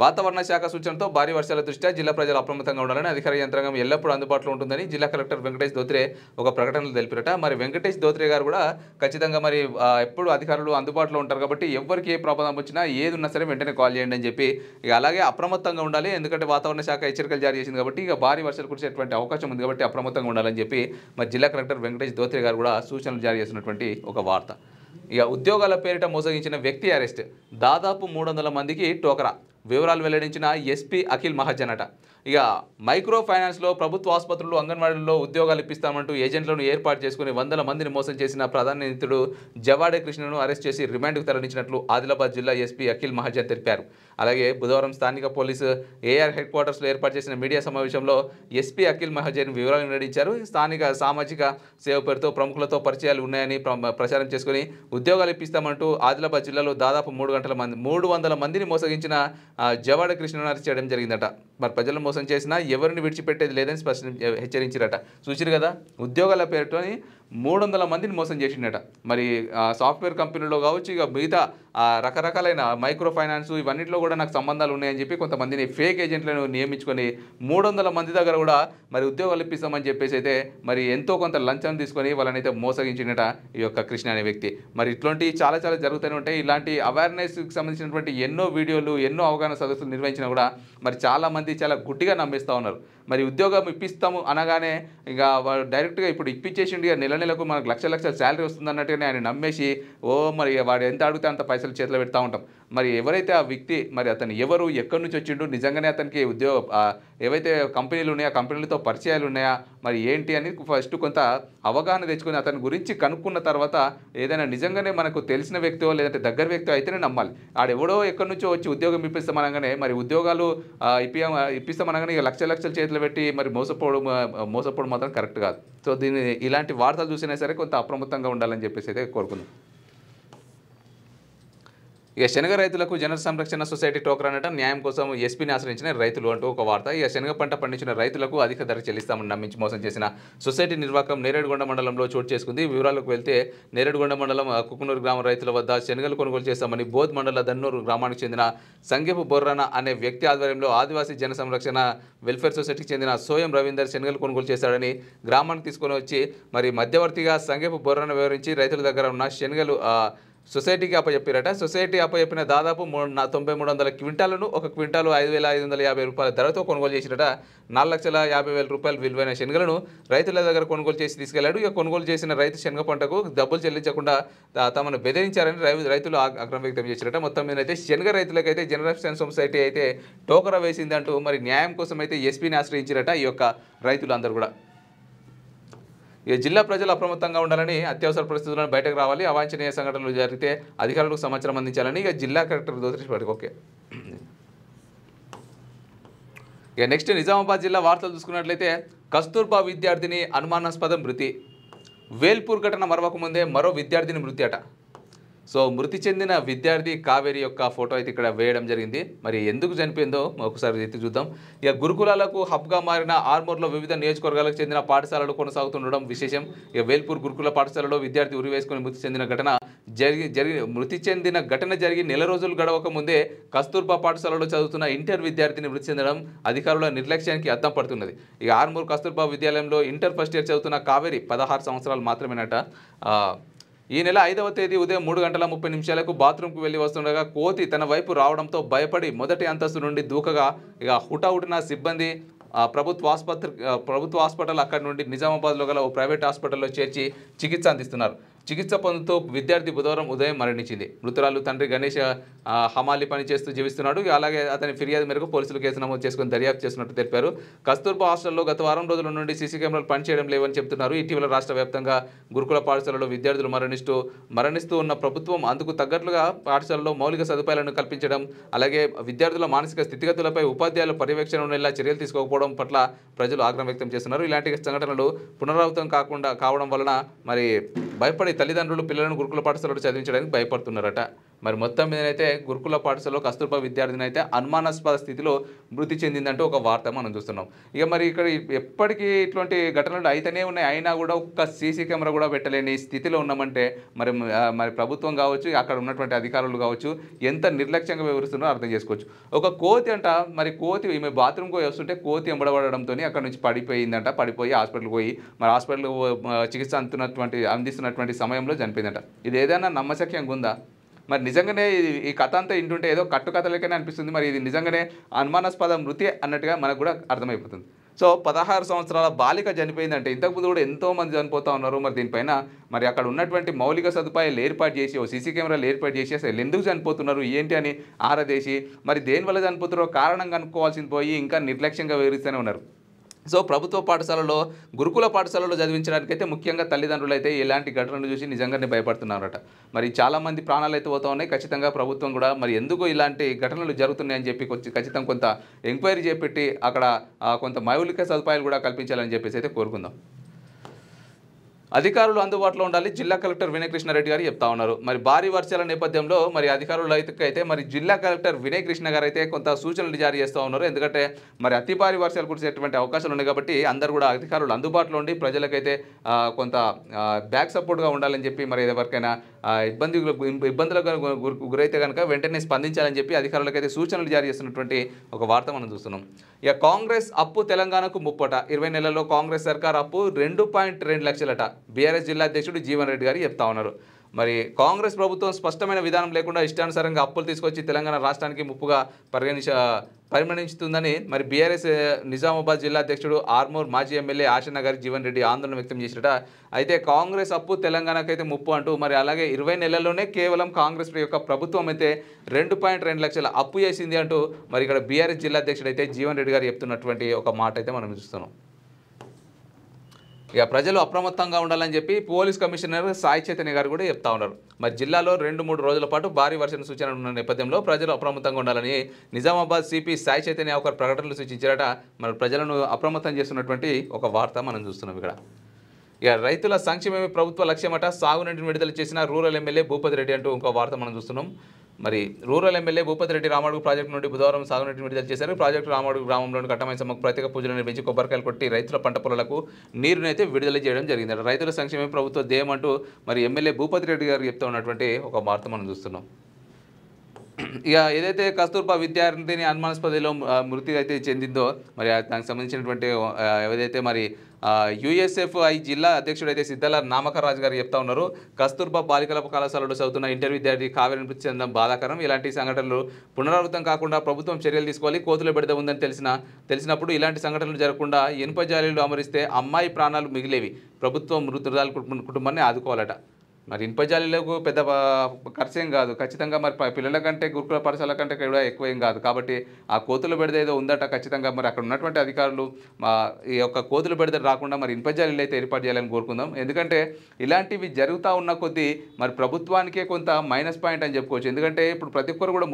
వాతావరణ శాఖ సూచనతో భారీ వర్షాల దృష్ట్యా జిల్లా ప్రజలు అప్రమత్తంగా ఉండాలని అధికార యంత్రాంగం ఎల్లప్పుడూ అందుబాటులో ఉంటుందని జిల్లా కలెక్టర్ వెంకటేష్ దోత్రే ఒక ప్రకటనలో తెలిపారట. మరి వెంకటేష్ దోత్రే గారు కూడా ఖచ్చితంగా మరి ఎప్పుడు అధికారులు అందుబాటులో ఉంటారు కాబట్టి ఎవరికి ఏ ప్రమాదం వచ్చినా ఏది ఉన్నా సరే వెంటనే కాల్ చేయండి అని చెప్పి, ఇక అలాగే అప్రమత్తంగా ఉండాలి. ఎందుకంటే వాతావరణ శాఖ హెచ్చరికలు జారీ చేసింది కాబట్టి ఇక భారీ వర్షాలు కురిసేటువంటి అవకాశం ఉంది కాబట్టి అప్రమత్తంగా ఉండాలని చెప్పి మరి జిల్లా కలెక్టర్ వెంకటేష్ దోత్రే గారు కూడా సూచనలు జారీ చేసినటువంటి ఒక వార్త. ఇక ఉద్యోగాల పేరిట మోసగించిన వ్యక్తి అరెస్ట్, దాదాపు 300 మందికి టోకరా. వివరాలు వెల్లడించిన ఎస్పీ అఖిల్ మహాజన్ అట. ఇక మైక్రో ఫైనాన్స్లో ప్రభుత్వ ఆసుపత్రులు, అంగన్వాడీల్లో ఉద్యోగాలు ఇప్పిస్తామంటూ ఏజెంట్లను ఏర్పాటు చేసుకుని 100 మందిని మోసం చేసిన ప్రధాన నిందితుడు జవాడే కృష్ణను అరెస్ట్ చేసి రిమాండ్కు తరలించినట్లు ఆదిలాబాద్ జిల్లా ఎస్పీ అఖిల్ మహాజన్ తెలిపారు. అలాగే బుధవారం స్థానిక పోలీసు ఏఆర్ హెడ్ క్వార్టర్స్లో ఏర్పాటు చేసిన మీడియా సమావేశంలో ఎస్పీ అఖిల్ మహాజన్ వివరాలు వెల్లడించారు. స్థానిక సామాజిక సేవ పేరుతో ప్రముఖులతో పరిచయాలు ఉన్నాయని ప్రచారం చేసుకుని ఉద్యోగాలు ఇప్పిస్తామంటూ ఆదిలాబాద్ జిల్లాలో దాదాపు 300 మందిని మోసగించిన జవాడే కృష్ణను అరెస్ట్ చేయడం జరిగిందట. మరి ప్రజలను మోసం చేసినా ఎవరిని విడిచిపెట్టేది లేదని హెచ్చరించారట. చూసిరు కదా, ఉద్యోగాల పేరుతోని 300 మందిని మోసం చేసిండట. మరి సాఫ్ట్‌వేర్ కంపెనీలో కావచ్చు, ఇక మిగతా రకరకాలైన మైక్రో ఫైనాన్స్ ఇవన్నిట్లో కూడా నాకు సంబంధాలు ఉన్నాయని చెప్పి కొంతమందిని ఫేక్ ఏజెంట్లను నియమించుకొని 300 మంది దగ్గర కూడా మరి ఉద్యోగాలు ఇప్పిస్తామని చెప్పేసి అయితే మరి ఎంతో కొంత లంచం తీసుకొని వాళ్ళనైతే మోసగించిండట ఈ యొక్క కృష్ణ అనే వ్యక్తి. మరి ఇట్లాంటివి చాలా చాలా జరుగుతూనే ఉంటాయి. ఇలాంటి అవేర్నెస్కి సంబంధించినటువంటి ఎన్నో వీడియోలు, ఎన్నో అవగాహన సదస్సులు నిర్వహించినా కూడా మరి చాలామంది చాలా గుడ్డిగా నమ్మేస్తూ ఉన్నారు. మరి ఉద్యోగం ఇప్పిస్తాము అనగానే ఇక వాడు డైరెక్ట్గా ఇప్పుడు ఇప్పించేసిండు, ఇక నెల నెలకు మనకు లక్షల శాలరీ వస్తుంది అన్నట్టుగానే ఆయన నమ్మేసి మరి వాడు ఎంత అడిగితే అంత పైసలు చేతిలో పెడతా ఉంటాం. మరి ఎవరైతే ఆ వ్యక్తి మరి అతను ఎవరు, ఎక్కడి నుంచి వచ్చిండు, నిజంగానే అతనికి ఏవైతే కంపెనీలు ఉన్నాయో ఆ కంపెనీలతో పరిచయాలు ఉన్నాయా, మరి ఏంటి అని ఫస్ట్ కొంత అవగాహన తెచ్చుకొని అతని గురించి కనుక్కున్న తర్వాత ఏదైనా నిజంగానే మనకు తెలిసిన వ్యక్తో లేదంటే దగ్గర వ్యక్తో అయితేనే నమ్మాలి. ఆడెవడో ఎక్కడి నుంచో వచ్చి ఉద్యోగం ఇప్పిస్తామనగానే మరి ఉద్యోగాలు ఇప్పిస్తామనగానే ఇక లక్షలు చేతిలో పెట్టి మరి మోసపోవడం మాత్రం కరెక్ట్ కాదు. సో ఇలాంటి వార్తలు చూసినా సరే కొంత అప్రమత్తంగా ఉండాలని చెప్పేసి అయితే కోరుకుందాం. ఇక శనగ రైతులకు జన సంరక్షణ సొసైటీ టోకర్ అనట, న్యాయం కోసం ఎస్పీని ఆశ్రయించిన రైతులు అంటూ ఒక వార్త. ఇక శనగ పంట పండించిన రైతులకు అధిక ధర చెల్లిస్తామని నమ్మించి మోసం చేసిన సొసైటీ నిర్వాహకం నేరేడుగొండ మండలంలో చోటు చేసుకుంది. వివరాలకు వెళ్తే నేరేడుగొండ మండలం కుకునూరు గ్రామ రైతుల వద్ద శనగలు కొనుగోలు చేస్తామని బోధ్ మండల దన్నూరు గ్రామానికి చెందిన సంగెపు బొర్రన అనే వ్యక్తి ఆధ్వర్యంలో ఆదివాసీ జన సంరక్షణ వెల్ఫేర్ సొసైటీకి చెందిన సోయం రవీందర్ శనగలు కొనుగోలు చేశాడని గ్రామానికి తీసుకొని వచ్చి మరి మధ్యవర్తిగా సంగెపు బొర్రన వివరించి రైతుల దగ్గర ఉన్న శనగలు సొసైటీకి అప్పచెప్పారట. సొసైటీ అప్పచెప్పిన దాదాపు 9300 క్వింటాలను ఒక క్వింటాలు 5550 రూపాయల ధరతో కొనుగోలు చేసినట. 4,50,000 రూపాయలు విలువైన శనగలను రైతుల దగ్గర కొనుగోలు చేసి తీసుకెళ్లాడు. ఇక కొనుగోలు చేసిన రైతు శనగ పంటకు డబ్బులు చెల్లించకుండా తమను బెదిరించారని రైతులు ఆగ్రహం వ్యక్తం చేశారట. మొత్తం మీద అయితే శనగ రైతులకైతే జనరల్ సొసైటీ అయితే టోకరా వేసిందంటూ మరి న్యాయం కోసం అయితే ఎస్పీని ఆశ్రయించారట ఈ యొక్క రైతులందరూ కూడా. ఇక జిల్లా ప్రజలు అప్రమత్తంగా ఉండాలని, అత్యవసర పరిస్థితులను బయటకు రావాలి, అవాంఛనీయ సంఘటనలు జరిగితే అధికారులకు సమాచారం అందించాలని ఇక జిల్లా కలెక్టర్ దోత్రిపాటి. ఓకే, ఇక నెక్స్ట్ నిజామాబాద్ జిల్లా వార్తలు చూసుకున్నట్లయితే కస్తూర్బా విద్యార్థిని అనుమానాస్పద మృతి. వేల్పూర్ ఘటన మరవక ముందే మరో విద్యార్థిని మృతి అట. సో మృతి చెందిన విద్యార్థి కావేరి యొక్క ఫోటో అయితే ఇక్కడ వేయడం జరిగింది. మరి ఎందుకు చనిపోయిందో ఒకసారి ఎత్తి చూద్దాం. ఇక గురుకులాలకు హబ్గా మారిన ఆర్మూర్లో వివిధ నియోజకవర్గాలకు చెందిన పాఠశాలలు కొనసాగుతుండడం విశేషం. ఇక వేల్పూర్ గురుకుల పాఠశాలలో విద్యార్థి ఉరివేసుకుని మృతి చెందిన ఘటన జరిగి నెల రోజులు గడవక ముందే కస్తూర్బా పాఠశాలలో చదువుతున్న ఇంటర్ విద్యార్థిని మృతి చెందడం అధికారుల నిర్లక్ష్యానికి అద్దం పడుతున్నది. ఇక ఆర్మూర్ కస్తూర్బా విద్యాలయంలో ఇంటర్ ఫస్ట్ ఇయర్ చదువుతున్న కావేరి 16 సంవత్సరాలు మాత్రమేనట. ఈ నెల 5వ తేదీ ఉదయం 3:30 బాత్రూంకు వెళ్లి వస్తుండగా కోతి తన వైపు రావడంతో భయపడి మొదటి అంతస్తు నుండి దూకగా ఇక హుటాహుటిన సిబ్బంది ప్రభుత్వ హాస్పిటల్ అక్కడి నుండి నిజామాబాద్లో గల ఓ ప్రైవేట్ హాస్పిటల్లో చేర్చి చికిత్స అందిస్తున్నారు. చికిత్స పొందుతూ విద్యార్థి బుధవారం ఉదయం మరణించింది. మృతురాలు తండ్రి గణేష్ హమాలి పని చేస్తూ జీవిస్తున్నాడు. అలాగే అతని ఫిర్యాదు మేరకు పోలీసులు కేసు నమోదు చేసుకుని దర్యాప్తు చేస్తున్నట్టు తెలిపారు. కస్తూర్బా హాస్టల్లో గత వారం రోజుల నుండి సీసీ కెమెరాలు పనిచేయడం లేవని చెబుతున్నారు. ఇటీవల రాష్ట్ర వ్యాప్తంగా గురుకుల పాఠశాలలో విద్యార్థులు మరణిస్తూ ఉన్న ప్రభుత్వం అందుకు తగ్గట్లుగా పాఠశాలలో మౌలిక సదుపాయాలను కల్పించడం, అలాగే విద్యార్థుల మానసిక స్థితిగతులపై ఉపాధ్యాయుల పర్యవేక్షణ ఉండేలా చర్యలు తీసుకోకపోవడం పట్ల ప్రజలు ఆగ్రహం వ్యక్తం చేస్తున్నారు. ఇలాంటి సంఘటనలు పునరావృతం కావడం వలన మరి భయపడి తల్లిదండ్రులు పిల్లలను గురుకుల పాఠశాలలో చదివించడానికి భయపడుతున్నారట. మరి మొత్తం మీదనైతే గురుకుల పాఠశాలలో కస్తూర్బా విద్యార్థిని అయితే అనుమానాస్పద స్థితిలో మృతి చెందిందంటూ ఒక వార్త మనం చూస్తున్నాం. ఇక మరి ఇక్కడ ఎప్పటికీ ఇటువంటి ఘటనలు అయితేనే ఉన్నాయి, అయినా కూడా ఒక్క సీసీ కెమెరా కూడా పెట్టలేని స్థితిలో ఉన్నామంటే మరి ప్రభుత్వం కావచ్చు, అక్కడ ఉన్నటువంటి అధికారులు కావచ్చు ఎంత నిర్లక్ష్యంగా వివరిస్తున్నారో అర్థం చేసుకోవచ్చు. ఒక కోతి అంట, మరి కోతి ఈమె బాత్రూమ్కి వస్తుంటే కోతి ఎంబడబడడంతో అక్కడ నుంచి పడిపోయి హాస్పిటల్కి పోయి మరి హాస్పిటల్ చికిత్స అందిస్తున్నటువంటి సమయంలో చనిపోయిందంట. ఇది ఏదైనా నమ్మశక్యంగా ఉందా? మరి నిజంగానే ఈ కథ అంతా ఇంటుంటే ఏదో కట్టుకథలకనే అనిపిస్తుంది. మరి ఇది నిజంగానే అనుమానాస్పద మృతి అన్నట్టుగా మనకు కూడా అర్థమైపోతుంది. సో 16 సంవత్సరాల బాలిక చనిపోయిందంటే ఇంతకుముందు కూడా ఎంతోమంది చనిపోతూ ఉన్నారు. మరి దీనిపైన మరి అక్కడ ఉన్నటువంటి మౌలిక సదుపాయాలు ఏర్పాటు చేసి ఓ సీసీ కెమెరాలు ఏర్పాటు చేసి అసలు ఎందుకు చనిపోతున్నారు ఏంటి అని ఆరాదేసి మరి దేనివల్ల చనిపోతున్నారో కారణం కనుక్కోవాల్సింది పోయి ఇంకా నిర్లక్ష్యంగా వివరిస్తూనే ఉన్నారు. సో ప్రభుత్వ పాఠశాలలో గురుకుల పాఠశాలలో చదివించడానికైతే ముఖ్యంగా తల్లిదండ్రులు అయితే ఇలాంటి ఘటనలు చూసి నిజంగానే భయపడుతున్నారట. మరి చాలామంది ప్రాణాలు అయితే పోతా ఉన్నాయి. ఖచ్చితంగా ప్రభుత్వం కూడా మరి ఎందుకు ఇలాంటి ఘటనలు జరుగుతున్నాయని చెప్పి ఖచ్చితంగా కొంత ఎంక్వైరీ చేపెట్టి అక్కడ కొంత మౌలిక సదుపాయాలు కూడా కల్పించాలని చెప్పేసి అయితే కోరుకుందాం. అధికారులు అందుబాటులో ఉండాలి జిల్లా కలెక్టర్ వినయ్ కృష్ణారెడ్డి గారు చెప్తా ఉన్నారు. మరి భారీ వర్షాల నేపథ్యంలో మరి అధికారులు అయితే మరి జిల్లా కలెక్టర్ వినయ్ కృష్ణ గారు అయితే కొంత సూచనలు జారీ చేస్తూ ఉన్నారు. ఎందుకంటే మరి అతి భారీ వర్షాలు కురిసేటువంటి అవకాశాలు ఉన్నాయి కాబట్టి అందరూ కూడా అధికారులు అందుబాటులో ఉండి ప్రజలకైతే కొంత బ్యాక్ సపోర్ట్గా ఉండాలని చెప్పి మరి ఎవరికైనా ఇబ్బందులకు గురైతే కనుక వెంటనే స్పందించాలని చెప్పి అధికారులకైతే సూచనలు జారీ చేస్తున్నటువంటి ఒక వార్త మనం చూస్తున్నాం. ఇక కాంగ్రెస్ అప్పు తెలంగాణకు ముప్పట 20 నెలల్లో కాంగ్రెస్ సర్కార్ అప్పు 2.2 లక్షలట బీఆర్ఎస్ జిల్లా అధ్యక్షుడు జీవన్ రెడ్డి గారు చెప్తా ఉన్నారు. మరి కాంగ్రెస్ ప్రభుత్వం స్పష్టమైన విధానం లేకుండా ఇష్టానుసారంగా అప్పులు తీసుకొచ్చి తెలంగాణ రాష్ట్రానికి ముప్పుగా పరిగణించుతుందని మరి బీఆర్ఎస్ నిజామాబాద్ జిల్లా అధ్యక్షుడు ఆర్మూర్ మాజీ ఎమ్మెల్యే ఆశనగర్ జీవన్ రెడ్డి ఆందోళన వ్యక్తం చేసినట. అయితే కాంగ్రెస్ అప్పు తెలంగాణకైతే ముప్పు అంటూ మరి అలాగే 20 నెలల్లోనే కేవలం కాంగ్రెస్ యొక్క ప్రభుత్వం అయితే 2.2 లక్షల అప్పు చేసింది అంటూ మరి ఇక్కడ బీఆర్ఎస్ జిల్లా అధ్యక్షుడు అయితే జీవన్ రెడ్డి గారు చెప్తున్నటువంటి ఒక మాట అయితే మనం చూస్తున్నాం. ఇక ప్రజలు అప్రమత్తంగా ఉండాలని చెప్పి పోలీస్ కమిషనర్ సాయి చైతన్య గారు కూడా చెప్తా ఉన్నారు. మరి జిల్లాలో 2-3 రోజుల పాటు భారీ వర్షం సూచన ఉన్న నేపథ్యంలో ప్రజలు అప్రమత్తంగా ఉండాలని నిజామాబాద్ సిపి సాయి చైతన్య ఒక ప్రకటనలు సూచించారట. మరి ప్రజలను అప్రమత్తం చేస్తున్నటువంటి ఒక వార్త మనం చూస్తున్నాం ఇక్కడ. ఇక రైతుల సంక్షేమమే ప్రభుత్వ లక్ష్యమట సాగునీటిని విడుదల చేసిన రూరల్ ఎమ్మెల్యే భూపతి రెడ్డి అంటూ ఇంకో వార్త మనం చూస్తున్నాం. మరి rural MLA Bhupathi Reddy Ramadugu project నుండి బుధవారం సాగునీటిని విడుదల చేశారు. ప్రాజెక్టు రామడుగు గ్రామంలోని కట్టమైసమ్మకు ప్రత్యేక పూజలు నిర్వహించి కొబ్బరికాయలు కొట్టి రైతుల పంట పొలాలకు నీరునైతే విడుదల చేయడం జరిగింది. రైతుల సంక్షేమమే ప్రభుత్వ ధ్యేయం అంటూ మరి ఎమ్మెల్యే భూపతి రెడ్డి గారు చెప్తూ ఉన్నటువంటి ఒక వార్త మనం చూస్తున్నాం. ఇక ఏదైతే కస్తూర్బా విద్యార్థిని అనుమానాస్పదలో మృతి అయితే చెందిందో మరి దానికి సంబంధించినటువంటి ఏదైతే మరి యూఎస్ఎఫ్ఐ జిల్లా అధ్యక్షుడు అయితే సిద్ధాల నామకరాజు గారు చెప్తా ఉన్నారు. కస్తూర్బా బాలికల కళాశాలలో చదువుతున్న ఇంటర్ విద్యార్థి కావేరి మృతి చెందడం బాధాకరం. ఇలాంటి సంఘటనలు పునరావృతం కాకుండా ప్రభుత్వం చర్యలు తీసుకోవాలి. కోతుల బెడద ఉందని తెలిసినప్పుడు ఇలాంటి సంఘటనలు జరగకుండా ఇనుప జాలీలు అమరిస్తే అమ్మాయి ప్రాణాలు మిగిలేవి. ప్రభుత్వం మృతురాల కుటుంబాన్ని ఆదుకోవాలట. మరి ఇనుపజాలీలకు పెద్ద ఖర్చేం కాదు. ఖచ్చితంగా మరి పిల్లల కంటే గురుకుల పాఠశాల కంటే కూడా ఎక్కువ ఏం కాదు. కాబట్టి ఆ కోతుల బెడద ఏదో ఉందట. ఖచ్చితంగా మరి అక్కడ ఉన్నటువంటి అధికారులు ఈ యొక్క కోతుల బెడద రాకుండా మరి ఇనుపజాలీలు అయితే ఏర్పాటు చేయాలని కోరుకుందాం. ఎందుకంటే ఇలాంటివి జరుగుతూ ఉన్న కొద్దీ మరి ప్రభుత్వానికే కొంత మైనస్ పాయింట్ అని చెప్పుకోవచ్చు. ఎందుకంటే ఇప్పుడు ప్రతి ఒక్కరు కూడా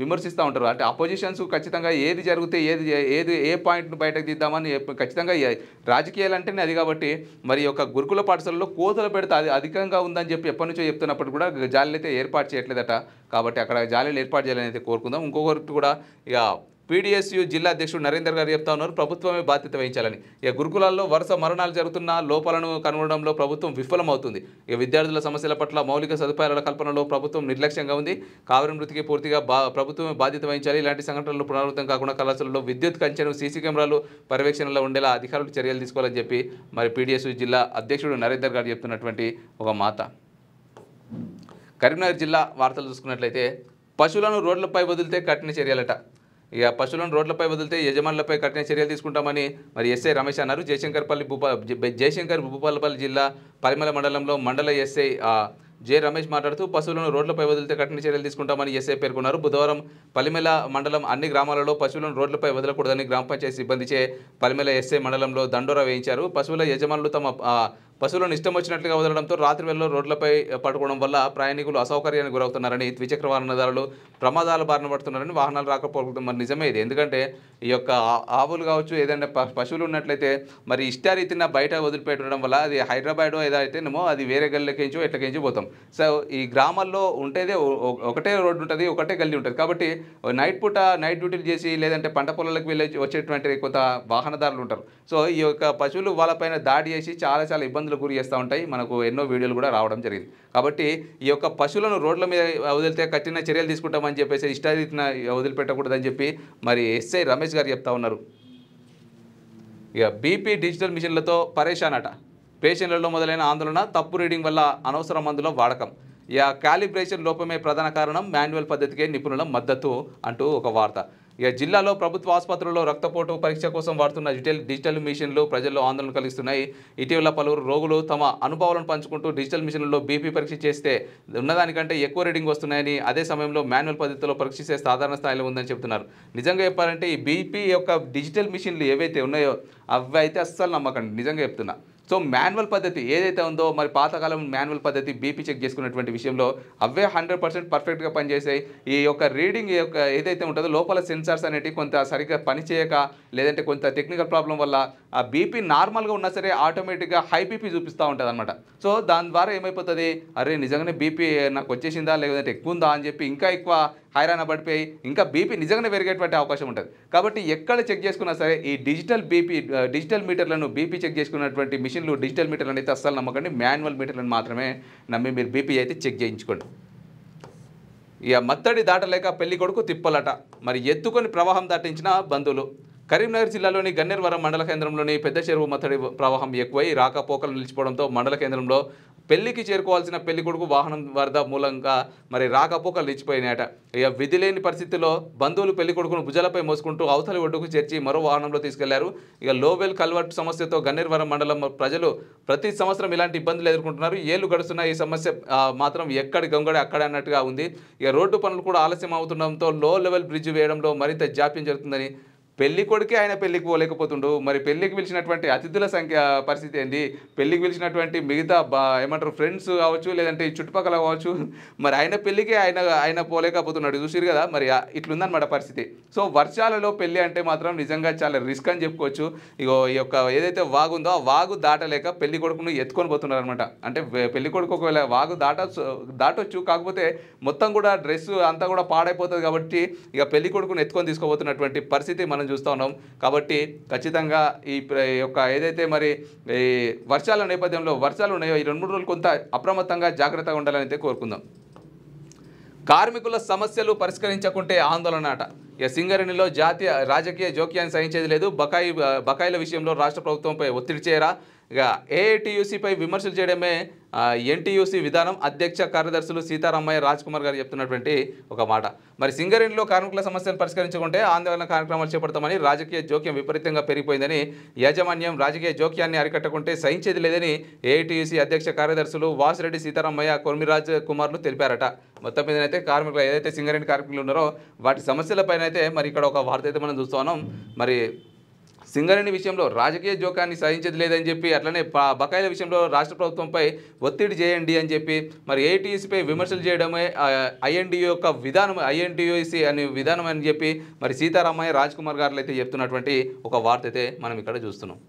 విమర్శిస్తూ ఉంటారు. అంటే అపోజిషన్స్ ఖచ్చితంగా ఏది జరిగితే ఏ పాయింట్ను బయటకు తీద్దామని ఖచ్చితంగా రాజకీయాలు అంటేనే అది. కాబట్టి మరి యొక్క గురుకుల పాఠశాలలో కోతుల బెడద అధికంగా ఉందని చెప్పి ఎప్పటి నుంచో చెప్తున్నప్పుడు కూడా జాలీలు అయితే ఏర్పాటు చేయట్లేదట. కాబట్టి అక్కడ జాలీలు ఏర్పాటు చేయాలని అయితే కోరుకుందాం. ఇంకొకటి కూడా ఇక పీడిఎస్యు జిల్లా అధ్యక్షుడు నరేందర్ గారు చెప్తా ఉన్నారు ప్రభుత్వమే బాధ్యత వహించాలని. ఇక గురుకులాల్లో వరుస మరణాలు జరుగుతున్న లోపాలను కనుగొనడంలో ప్రభుత్వం విఫలమవుతుంది. ఇక విద్యార్థుల సమస్యల పట్ల మౌలిక సదుపాయాల కల్పనలో ప్రభుత్వం నిర్లక్ష్యంగా ఉంది. కావేరి మృతికి పూర్తిగా ప్రభుత్వమే బాధ్యత వహించాలి. ఇలాంటి సంఘటనలు పునరావృతం కాకుండా కళాశాలలో విద్యుత్ కంచెను సీసీ కెమెరాలు పర్యవేక్షణలో ఉండేలా అధికారులు చర్యలు తీసుకోవాలని చెప్పి మరి పీడిఎస్యు జిల్లా అధ్యక్షుడు నరేందర్ గారు చెప్తున్నటువంటి ఒక మాట. కరీంనగర్ జిల్లా వార్తలు చూసుకున్నట్లయితే పశువులను రోడ్లపై వదిలితే కఠిన చర్యలట. ఇక పశువులను రోడ్లపై వదిలితే యజమానులపై కఠిన చర్యలు తీసుకుంటామని మరి ఎస్ఐ రమేష్ అన్నారు. జయశంకర్ భూపాలపల్లి జిల్లా పరిమళ మండలంలో మండల ఎస్ఐ జె రమేష్ మాట్లాడుతూ పశువులను రోడ్లపై వదిలితే కఠిన చర్యలు తీసుకుంటామని ఎస్ఐ పేర్కొన్నారు. బుధవారం పలిమెల మండలం అన్ని గ్రామాలలో పశువులను రోడ్లపై వదలకూడదని గ్రామ పంచాయతీ సిబ్బందిచే పలిమెల ఎస్ఐ మండలంలో దండోరా వేయించారు. పశువుల యజమానులు తమ పశువులను ఇష్టం వచ్చినట్లుగా వదలడంతో రాత్రి వేళలో రోడ్లపై పడుకోవడం వల్ల ప్రయాణికులు అసౌకర్యానికి గురవుతున్నారని, ద్విచక్ర వాహనదారులు ప్రమాదాల బారిన పడుతున్నారని, వాహనాలు రాకపోవడం మరి నిజమే ఇది. ఎందుకంటే ఈ యొక్క ఆవులు కావచ్చు ఏదైనా పశువులు ఉన్నట్లయితే మరి ఇష్టారీతిన బయట వదిలిపెట్టడం వల్ల అది హైదరాబాద్ ఏదైతేనేమో అది వేరే గల్లీకేంచో ఎట్లకేంచో పోతాం. సో ఈ గ్రామాల్లో ఉంటేదే ఒకటే రోడ్డు ఉంటుంది, ఒకటే గల్లీ ఉంటుంది. కాబట్టి నైట్ పూట నైట్ డ్యూటీలు చేసి లేదంటే పంట పొలాలకు వెళ్ళి వచ్చేటువంటి కొంత వాహనదారులు ఉంటారు. సో ఈ యొక్క పశువులు వాళ్ళపైన దాడి చేసి చాలా ఇబ్బందులు గురి చేస్తూ ఉంటాయి. మనకు ఎన్నో వీడియోలు కూడా రావడం జరిగింది. కాబట్టి ఈ యొక్క పశువులను రోడ్ల మీద వదిలితే కఠిన చర్యలు తీసుకుంటామని చెప్పేసి ఇష్టారీతిన వదిలిపెట్టకూడదని చెప్పి మరి ఎస్ఐ రమేష్ గారు చెప్తా ఉన్నారు. ఇక బీపీ డిజిటల్ మిషన్లతో పరేషాన్ అట. పేషెంట్లలో మొదలైన ఆందోళన, తప్పు రీడింగ్ వల్ల అనవసర మందుల వాడకం, ఇక క్యాలిబ్రేషన్ లోపమే ప్రధాన కారణం, మాన్యువల్ పద్ధతికే నిపుణుల మద్దతు అంటూ ఒక వార్త. ఇక జిల్లాలో ప్రభుత్వ ఆసుపత్రుల్లో రక్తపోటు పరీక్ష కోసం వాడుతున్న డిజిటల్ మిషన్లు ప్రజల్లో ఆందోళన కలిగిస్తున్నాయి. ఇటీవల పలువురు రోగులు తమ అనుభవాలను పంచుకుంటూ డిజిటల్ మిషన్లలో బీపీ పరీక్ష చేస్తే ఉన్నదానికంటే ఎక్కువ రీడింగ్ వస్తున్నాయని, అదే సమయంలో మాన్యువల్ పద్ధతిలో పరీక్షిస్తే సాధారణ స్థాయిలో ఉందని చెప్తున్నారు. నిజంగా చెప్పాలంటే ఈ బీపీ యొక్క డిజిటల్ మిషన్లు ఏవైతే ఉన్నాయో అవి అయితే అస్సలు నమ్మకండి. నిజంగా చెప్తున్నా. సో మాన్యువల్ పద్ధతి ఏదైతే ఉందో మరి పాతకాలం మాన్యువల్ పద్ధతి బీపీ చెక్ చేసుకున్నటువంటి విషయంలో అవే 100% పర్ఫెక్ట్గా పనిచేసాయి. ఈ యొక్క రీడింగ్ ఏదైతే ఉంటుందో లోపల సెన్సార్స్ అనేటివి కొంత సరిగ్గా పనిచేయక లేదంటే కొంత టెక్నికల్ ప్రాబ్లం వల్ల ఆ బీపీ నార్మల్గా ఉన్నా సరే ఆటోమేటిక్గా హై బీపీ చూపిస్తూ ఉంటుంది అనమాట. సో దాని ద్వారా ఏమైపోతుంది, అరే నిజంగానే బీపీ నాకు వచ్చేసిందా లేదంటే ఎక్కువ ఉందా అని చెప్పి ఇంకా ఎక్కువ హైరాణ పడిపోయి ఇంకా బీపీ నిజంగానే పెరిగేటువంటి అవకాశం ఉంటుంది. కాబట్టి ఎక్కడ చెక్ చేసుకున్నా సరే ఈ డిజిటల్ మీటర్లను బీపీ చెక్ చేసుకున్నటువంటి మిషన్లు డిజిటల్ మీటర్లను అయితే అస్సలు నమ్మకండి. మాన్యువల్ మీటర్లను మాత్రమే నమ్మి మీరు బీపీ అయితే చెక్ చేయించుకోండి. ఇక మత్తడి దాటలేక పెళ్లి కొడుకు తిప్పలట. మరి ఎత్తుకొని ప్రవాహం దాటించిన బంధువులు. కరీంనగర్ జిల్లాలోని గన్నేరువరం మండల కేంద్రంలోని పెద్ద చెరువు మత్తడి ప్రవాహం ఎక్కువై రాకపోకలు నిలిచిపోవడంతో మండల కేంద్రంలో పెళ్లికి చేరుకోవాల్సిన పెళ్లి కొడుకు వాహనం వరద మూలంగా మరి రాకపోకలు నిలిచిపోయినాయట. ఇక విధి లేని పరిస్థితుల్లో బంధువులు పెళ్లి కొడుకును భుజాలపై మోసుకుంటూ అవతలి ఒడ్డుకు చేర్చి మరో వాహనంలో తీసుకెళ్లారు. ఇక లోవెల్ కల్వర్ట్ సమస్యతో గన్నేరువరం మండలం ప్రజలు ప్రతి సంవత్సరం ఇలాంటి ఇబ్బందులు ఎదుర్కొంటున్నారు. ఏళ్లు గడుస్తున్న ఈ సమస్య మాత్రం ఎక్కడి గొంగడి అక్కడే అన్నట్టుగా ఉంది. ఇక రోడ్డు పనులు కూడా ఆలస్యం అవుతుండడంతో లో లెవెల్ బ్రిడ్జ్ వేయడంలో మరింత జాప్యం జరుగుతుందని పెళ్లి కొడుకే ఆయన పెళ్లికి పోలేకపోతుండు. మరి పెళ్లికి పిలిచినటువంటి అతిథుల సంఖ్య పరిస్థితి ఏంటి, పెళ్లికి పిలిచినటువంటి మిగతా ఏమంటారు ఫ్రెండ్స్ కావచ్చు లేదంటే చుట్టుపక్కల కావచ్చు, మరి ఆయన పెళ్లికి ఆయన పోలేకపోతున్నాడు. చూసిరు కదా మరి ఇట్లుందన్నమాట పరిస్థితి. సో వర్షాలలో పెళ్లి అంటే మాత్రం నిజంగా చాలా రిస్క్ అని చెప్పుకోవచ్చు. ఇగో ఈ యొక్క ఏదైతే వాగు ఉందో ఆ వాగు దాటలేక పెళ్లి కొడుకును ఎత్తుకొని పోతున్నారు అనమాట. అంటే పెళ్లి కొడుకు ఒకవేళ వాగు దాటొచ్చు, కాకపోతే మొత్తం కూడా డ్రెస్ అంతా కూడా పాడైపోతుంది. కాబట్టి ఇక పెళ్లి కొడుకును ఎత్తుకొని తీసుకోబోతున్నటువంటి పరిస్థితి మనం చూస్తూ ఉన్నాం. కాబట్టి ఖచ్చితంగా ఈ యొక్క ఏదైతే మరి ఈ వర్షాల నేపథ్యంలో వర్షాలు ఉన్నాయో ఈ 2-3 రోజులు కొంత అప్రమత్తంగా జాగ్రత్తగా ఉండాలని అయితే కోరుకుందాం. కార్మికుల సమస్యలు పరిష్కరించకుంటే ఆందోళన అట. ఇక సింగరేణిలో రాజకీయ జోక్యాన్ని సహించేది లేదు. బకాయిల విషయంలో రాష్ట్ర ప్రభుత్వంపై ఒత్తిడి చేయరా. ఇక ఏఐటీయూసీపై విమర్శలు చేయడమే ఎన్టీయూసీ విధానం. అధ్యక్ష కార్యదర్శులు సీతారామయ్య రాజ్కుమార్ గారు చెప్తున్నటువంటి ఒక మాట. మరి సింగరేణిలో కార్మికుల సమస్యలు పరిష్కరించుకుంటే ఆందోళన కార్యక్రమాలు చేపడతామని, రాజకీయ జోక్యం విపరీతంగా పెరిగిపోయిందని, యాజమాన్యం రాజకీయ జోక్యాన్ని అరికట్టకుంటే సహించేది లేదని ఏఐటీయూసీ అధ్యక్ష కార్యదర్శులు వాసిరెడ్డి సీతారామయ్య కొర్మిరాజ్ కుమార్లు తెలిపారట. మొత్తం మీద అయితే కార్మికులు ఏదైతే సింగరేణి కార్మికులు ఉన్నారో వాటి సమస్యలపైన అయితే మరి ఇక్కడ ఒక వార్త అయితే మనం చూస్తూ ఉన్నాం. మరి సింగరేణి విషయంలో రాజకీయ జోకాన్ని సహించేది లేదని చెప్పి అట్లనే బకాయిల విషయంలో రాష్ట్ర ప్రభుత్వంపై ఒత్తిడి చేయండి అని చెప్పి మరి ఏటీయూసీపై విమర్శలు చేయడమే ఐఎన్టీయూ యొక్క విధానం, ఐఎన్టీయూసీ అనే విధానం అని చెప్పి మరి సీతారామయ్య రాజ్కుమార్ గారు అయితే చెప్తున్నటువంటి ఒక వార్త అయితే మనం ఇక్కడ చూస్తున్నాం.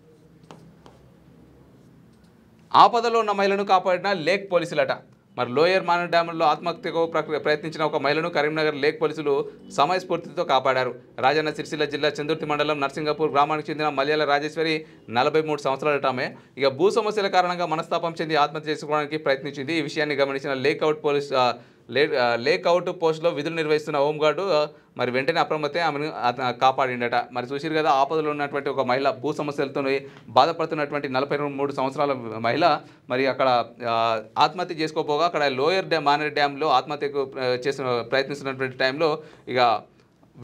ఆపదలో ఉన్న మహిళను కాపాడిన లేక్ పోలీసులట. మరి లోయర్ మానర్ డ్యాంలో ఆత్మహత్యకు ప్రయత్నించిన ఒక మహిళను కరీంనగర్ లేక్ పోలీసులు సమయస్ఫూర్తితో కాపాడారు. రాజన్న సిరిసిల్ల జిల్లా చందుర్తి మండలం నర్సింగపూర్ గ్రామానికి చెందిన మల్యాల రాజేశ్వరి 43 సంవత్సరాలట ఆమె. ఇక భూ సమస్యల కారణంగా మనస్తాపం చెంది ఆత్మహత్య చేసుకోవడానికి ప్రయత్నించింది. ఈ విషయాన్ని గమనించిన లేక్అవుట్ పోస్టులో విధులు నిర్వహిస్తున్న హోంగార్డు మరి వెంటనే అప్రమత్తే ఆమెను కాపాడిండట. మరి చూసిరు కదా ఆపదలో ఉన్నటువంటి ఒక మహిళ భూ సమస్యలతో బాధపడుతున్నటువంటి 43 సంవత్సరాల మహిళ మరి అక్కడ ఆత్మహత్య చేసుకోపోగా అక్కడ లోయర్ మానర్ డ్యాంలో ఆత్మహత్యకు ప్రయత్నిస్తున్నటువంటి టైంలో ఇక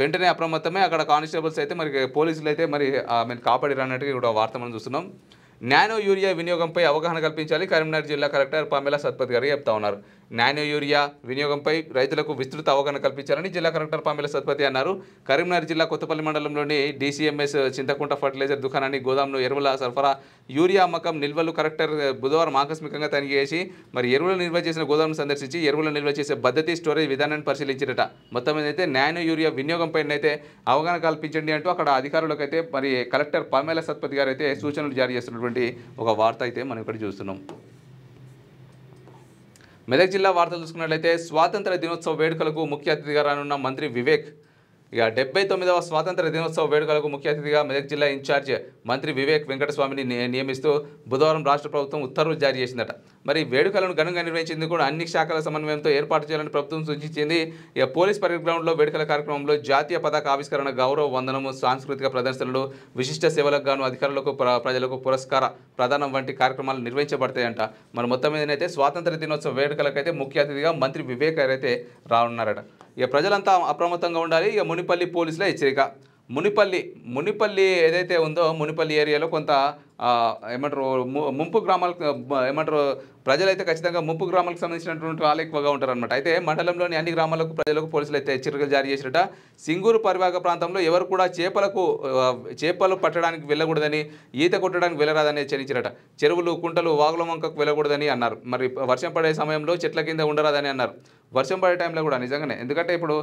వెంటనే అప్రమత్తమే అక్కడ కానిస్టేబుల్స్ అయితే మరి పోలీసులు అయితే మరి ఆమెను కాపాడిరు అన్నట్టుగా కూడా వార్త మనం చూస్తున్నాం. నానో యూరియా వినియోగంపై అవగాహన కల్పించాలి కరీంనగర్ జిల్లా కలెక్టర్ పమేలా సత్పతి గారు చెప్తా ఉన్నారు. నానో యూరియా వినియోగంపై రైతులకు విస్తృత అవగాహన కల్పించాలని జిల్లా కలెక్టర్ పమేలా సత్పతి అన్నారు. కరీంనగర్ జిల్లా కొత్తపల్లి మండలంలోని డీసీఎంఎస్ చింతకుంట ఫర్టిలైజర్ దుకాణాన్ని గోదాంను ఎరువుల సరఫరా యూరియా అమ్మకం నిల్వలు కలెక్టర్ బుధవారం ఆకస్మికంగా తనిఖీ చేసి మరి ఎరువులు నిల్వ చేసిన గోదాంను సందర్శించి ఎరువులు నిల్వ చేసే పద్ధతి స్టోరేజ్ విధానాన్ని పరిశీలించారట. మొత్తం అయితే నానో యూరియా వినియోగంపై అయితే అవగాహన కల్పించండి అంటూ అక్కడ అధికారులకు అయితే మరి కలెక్టర్ పమేలా సత్పతి గారు అయితే సూచనలు జారీ చేస్తున్నటువంటి ఒక వార్త అయితే మనం ఇక్కడ చూస్తున్నాం. మెదక్ జిల్లా వార్తలు చూసుకున్నట్లయితే స్వాతంత్ర దినోత్సవ వేడుకలకు ముఖ్య అతిథిగా రానున్న మంత్రి వివేక్. ఇక 79వ స్వాతంత్ర దినోత్సవ వేడుకలకు ముఖ్య అతిథిగా మెదక్ జిల్లా ఇన్ఛార్జ్ మంత్రి వివేక్ వెంకటస్వామిని నియమిస్తూ బుధవారం రాష్ట్ర ప్రభుత్వం ఉత్తర్వులు జారీ చేసిందట. మరి వేడుకలను ఘనంగా నిర్వహించేందుకు కూడా అన్ని శాఖల సమన్వయంతో ఏర్పాటు చేయాలని ప్రభుత్వం సూచించింది. ఇక పోలీస్ పరేడ్ గ్రౌండ్లో వేడుకల కార్యక్రమంలో జాతీయ పతాక ఆవిష్కరణ, గౌరవ వందనము, సాంస్కృతిక ప్రదర్శనలు, విశిష్ట సేవలకు గాను అధికారులకు ప్రజలకు పురస్కార ప్రదానం వంటి కార్యక్రమాలు నిర్వహించబడతాయంట. మరి మొత్తం మీదనైతే స్వాతంత్ర దినోత్సవ వేడుకలకైతే ముఖ్య అతిథిగా మంత్రి వివేక్ గారు అయితే రానున్నారట. ఇక ప్రజలంతా అప్రమత్తంగా ఉండాలి. ఇక మునిపల్లి పోలీసుల హెచ్చరిక. మునిపల్లి ఏదైతే ఉందో మునిపల్లి ఏరియాలో కొంత ఏమంటారు ముంపు గ్రామాలకు ఏమంటారు ప్రజలైతే ఖచ్చితంగా ముంపు గ్రామాలకు సంబంధించినటువంటి వాళ్ళు ఎక్కువగా ఉంటారన్నమాట. అయితే మండలంలోని అన్ని గ్రామాలకు ప్రజలకు పోలీసులు అయితే హెచ్చరికలు జారీ చేసినట. సింగూరు పరివాహక ప్రాంతంలో ఎవరు కూడా చేపలు పట్టడానికి వెళ్ళకూడదని, ఈత కొట్టడానికి వెళ్ళరాదని హెచ్చరించారట. చెరువులు, కుంటలు, వాగుల వంకకు వెళ్ళకూడదని అన్నారు. మరి వర్షం పడే సమయంలో చెట్ల కింద ఉండరాదని అన్నారు. వర్షం పడే టైంలో కూడా నిజంగానే, ఎందుకంటే ఇప్పుడు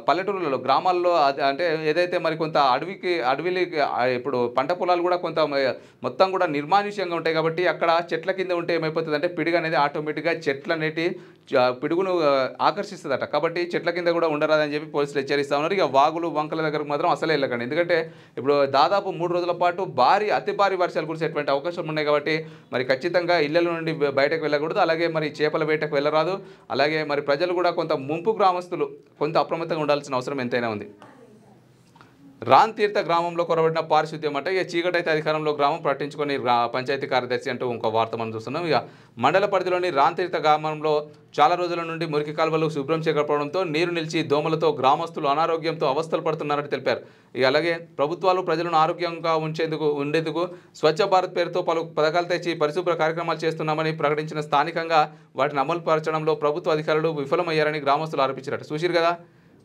పల్లెటూరులలో గ్రామాల్లో అంటే ఏదైతే మరి కొంత అడవికి ఇప్పుడు పంట పొలాలు కూడా కొంత మొత్తం కూడా నిర్మానుష్యంగా ఉంటాయి కాబట్టి అక్కడ చెట్ల కింద ఉంటే ఏమైపోతుంది అంటే పిడుగు అనేది ఆటోమేటిక్గా చెట్ల అనేటి పిడుగును ఆకర్షిస్తుందట. కాబట్టి చెట్ల కింద కూడా ఉండరాదని చెప్పి పోలీసులు హెచ్చరిస్తూ ఉన్నారు. ఇక వాగులు వంకల దగ్గరకు మాత్రం అసలే వెళ్ళకండి, ఎందుకంటే ఇప్పుడు దాదాపు 3 రోజుల పాటు అతి భారీ వర్షాలు కురిసేటువంటి అవకాశం ఉన్నాయి కాబట్టి మరి ఖచ్చితంగా ఇళ్ల నుండి బయటకు వెళ్ళకూడదు. అలాగే మరి చేపల వేటకు వెళ్ళరాదు. అలాగే మరి ప్రజలు కూడా కొంత ముంపు గ్రామస్తులు కొంత అప్రమత్తంగా ఉండాల్సిన అవసరం ఎంతైనా ఉంది. రాన్ తీర్థ గ్రామంలో కొరబడిన పారిశుద్ధ్యం అంటే ఇక చీకటైతే అధికారంలో గ్రామం ప్రకటించుకొని పంచాయతీ కార్యదర్శి అంటూ ఇంకో వార్త మనం చూస్తున్నాం. ఇక మండల పరిధిలోని రాన్ తీర్థ గ్రామంలో చాలా రోజుల నుండి మురికి కాలువలు శుభ్రం చేయకపోవడంతో నీరు నిలిచి దోమలతో గ్రామస్తులు అనారోగ్యంతో అవస్థలు పడుతున్నారని తెలిపారు. ఇక అలాగే ప్రభుత్వాలు ప్రజలను ఆరోగ్యంగా ఉండేందుకు స్వచ్ఛ భారత్ పేరుతో పలు పథకాలు తెచ్చి పరిశుభ్ర కార్యక్రమాలు చేస్తున్నామని ప్రకటించిన స్థానికంగా వాటిని అమలు పరచడంలో ప్రభుత్వ అధికారులు విఫలమయ్యారని గ్రామస్తులు ఆరోపించారు. చూసిరు కదా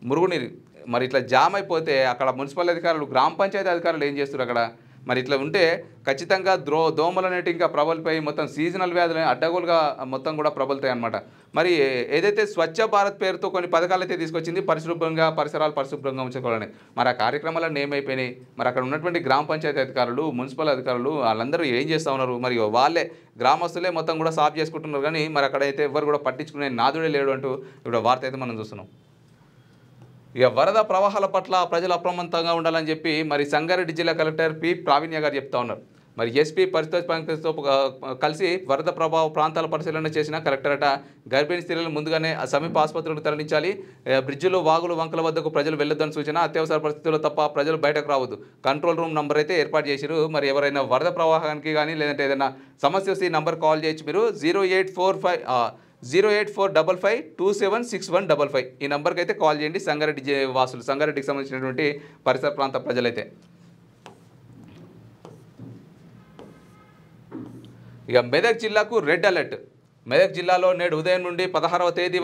మురుగునీరు మరి ఇట్లా జామ్ అయిపోతే అక్కడ మున్సిపల్ అధికారులు, గ్రామ పంచాయతీ అధికారులు ఏం చేస్తారు అక్కడ? మరి ఇట్లా ఉంటే ఖచ్చితంగా దోమలు అనేవి ఇంకా ప్రబలిపోయి మొత్తం సీజనల్ వ్యాధులు అడ్డగోలుగా మొత్తం కూడా ప్రబలుతాయి అన్నమాట. మరి ఏదైతే స్వచ్ఛ భారత్ పేరుతో కొన్ని పథకాలు అయితే తీసుకొచ్చింది పరిసరాలు పరిశుభ్రంగా ఉంచుకోవాలని, మరి ఆ కార్యక్రమాలన్నీ ఏమైపోయినాయి? మరి అక్కడ ఉన్నటువంటి గ్రామ పంచాయతీ అధికారులు, మున్సిపల్ అధికారులు వాళ్ళందరూ ఏం చేస్తూ ఉన్నారు? మరి వాళ్ళే గ్రామస్తులే మొత్తం కూడా సాఫ్ చేసుకుంటున్నారు కానీ మరి అక్కడైతే ఎవరు కూడా పట్టించుకునే నాదుడే లేడు అంటూ ఇప్పుడు వార్త అయితే మనం చూస్తున్నాం. ఇక వరద ప్రవాహాల పట్ల ప్రజలు అప్రమత్తంగా ఉండాలని చెప్పి మరి సంగారెడ్డి జిల్లా కలెక్టర్ పి ప్రావీణ్య గారు చెప్తా ఉన్నారు. మరి ఎస్పీ పరిస్థితి పంకజ్తో కలిసి వరద ప్రభావ ప్రాంతాల పరిశీలన చేసిన కలెక్టరట గర్భిణీ స్త్రీలను ముందుగానే సమీప ఆసుపత్రులకు తరలించాలి. బ్రిడ్జిలో వాగులు వంకల వద్దకు ప్రజలు వెళ్లొద్దని సూచన. అత్యవసర పరిస్థితుల్లో తప్ప ప్రజలు బయటకు రావద్దు. కంట్రోల్ రూమ్ నంబర్ అయితే ఏర్పాటు చేశారు. మరి ఎవరైనా వరద ప్రవాహానికి కానీ లేదంటే ఏదైనా సమస్య వస్తే ఈ నంబర్ కాల్ చేయొచ్చు మీరు 08455276155 ఈ నెంబర్కి అయితే కాల్ చేయండి. సంగారెడ్డి వాసులు, సంగారెడ్డికి సంబంధించినటువంటి పరిసర ప్రాంత ప్రజలైతే. ఇక మెదక్ జిల్లాకు రెడ్ అలర్ట్. మెదక్ జిల్లాలో నేడు ఉదయం నుండి 16వ తేదీ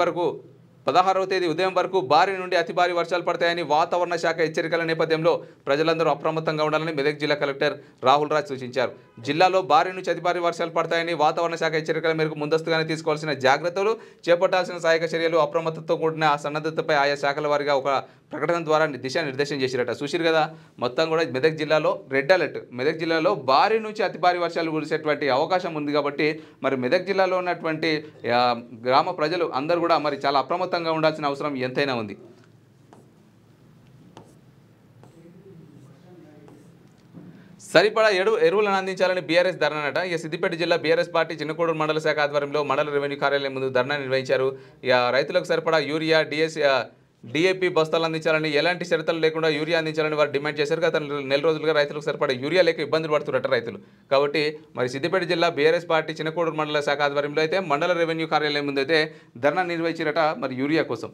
ఉదయం వరకు భారీ నుండి అతి భారీ వర్షాలు పడతాయని వాతావరణ శాఖ హెచ్చరికల నేపథ్యంలో ప్రజలందరూ అప్రమత్తంగా ఉండాలని మెదక్ జిల్లా కలెక్టర్ రాహుల్ రాజ్ సూచించారు. జిల్లాలో భారీ నుంచి అతి భారీ వర్షాలు పడతాయని వాతావరణ శాఖ హెచ్చరికల మేరకు ముందస్తుగానే తీసుకోవాల్సిన జాగ్రత్తలు, చేపట్టాల్సిన సహాయక చర్యలు, అప్రమత్తతో కూడిన సన్నద్ధతపై ఆయా శాఖల వారిగా ఒక ప్రకటన ద్వారా దిశానిర్దేశం చేసిరట. చూసిరు కదా మొత్తం కూడా మెదక్ జిల్లాలో రెడ్ అలర్ట్. మెదక్ జిల్లాలో భారీ నుంచి అతి భారీ వర్షాలు కురిసేటువంటి అవకాశం ఉంది కాబట్టి మరి మెదక్ జిల్లాలో ఉన్నటువంటి గ్రామ ప్రజలు అందరూ కూడా మరి చాలా అప్రమత్తంగా ఉండాల్సిన అవసరం ఎంతైనా ఉంది. సరిపడా ఎరువులను అందించాలని బీఆర్ఎస్ ధర్నానట. ఇక సిద్దిపేట జిల్లా బీఆర్ఎస్ పార్టీ చిన్నకోడూరు మండల శాఖ ఆధ్వర్యంలో మండల రెవెన్యూ కార్యాలయం ముందు ధర్నా నిర్వహించారు. ఇక రైతులకు సరిపడా యూరియా, డిఏపీ బస్తాలు అందించాలని, ఎలాంటి షరతులు లేకుండా యూరియా అందించాలని వారు డిమాండ్ చేశారు. గత నెల రోజులుగా రైతులకు సరిపడా యూరియా లేక ఇబ్బందులు పడుతున్నట్టు రైతులు. కాబట్టి మరి సిద్దిపేట జిల్లా బీఆర్ఎస్ పార్టీ చిన్నకోడూరు మండల శాఖ ఆధ్వర్యంలో అయితే మండల రెవెన్యూ కార్యాలయం ముందు అయితే ధర్నా నిర్వహించారట మరి యూరియా కోసం.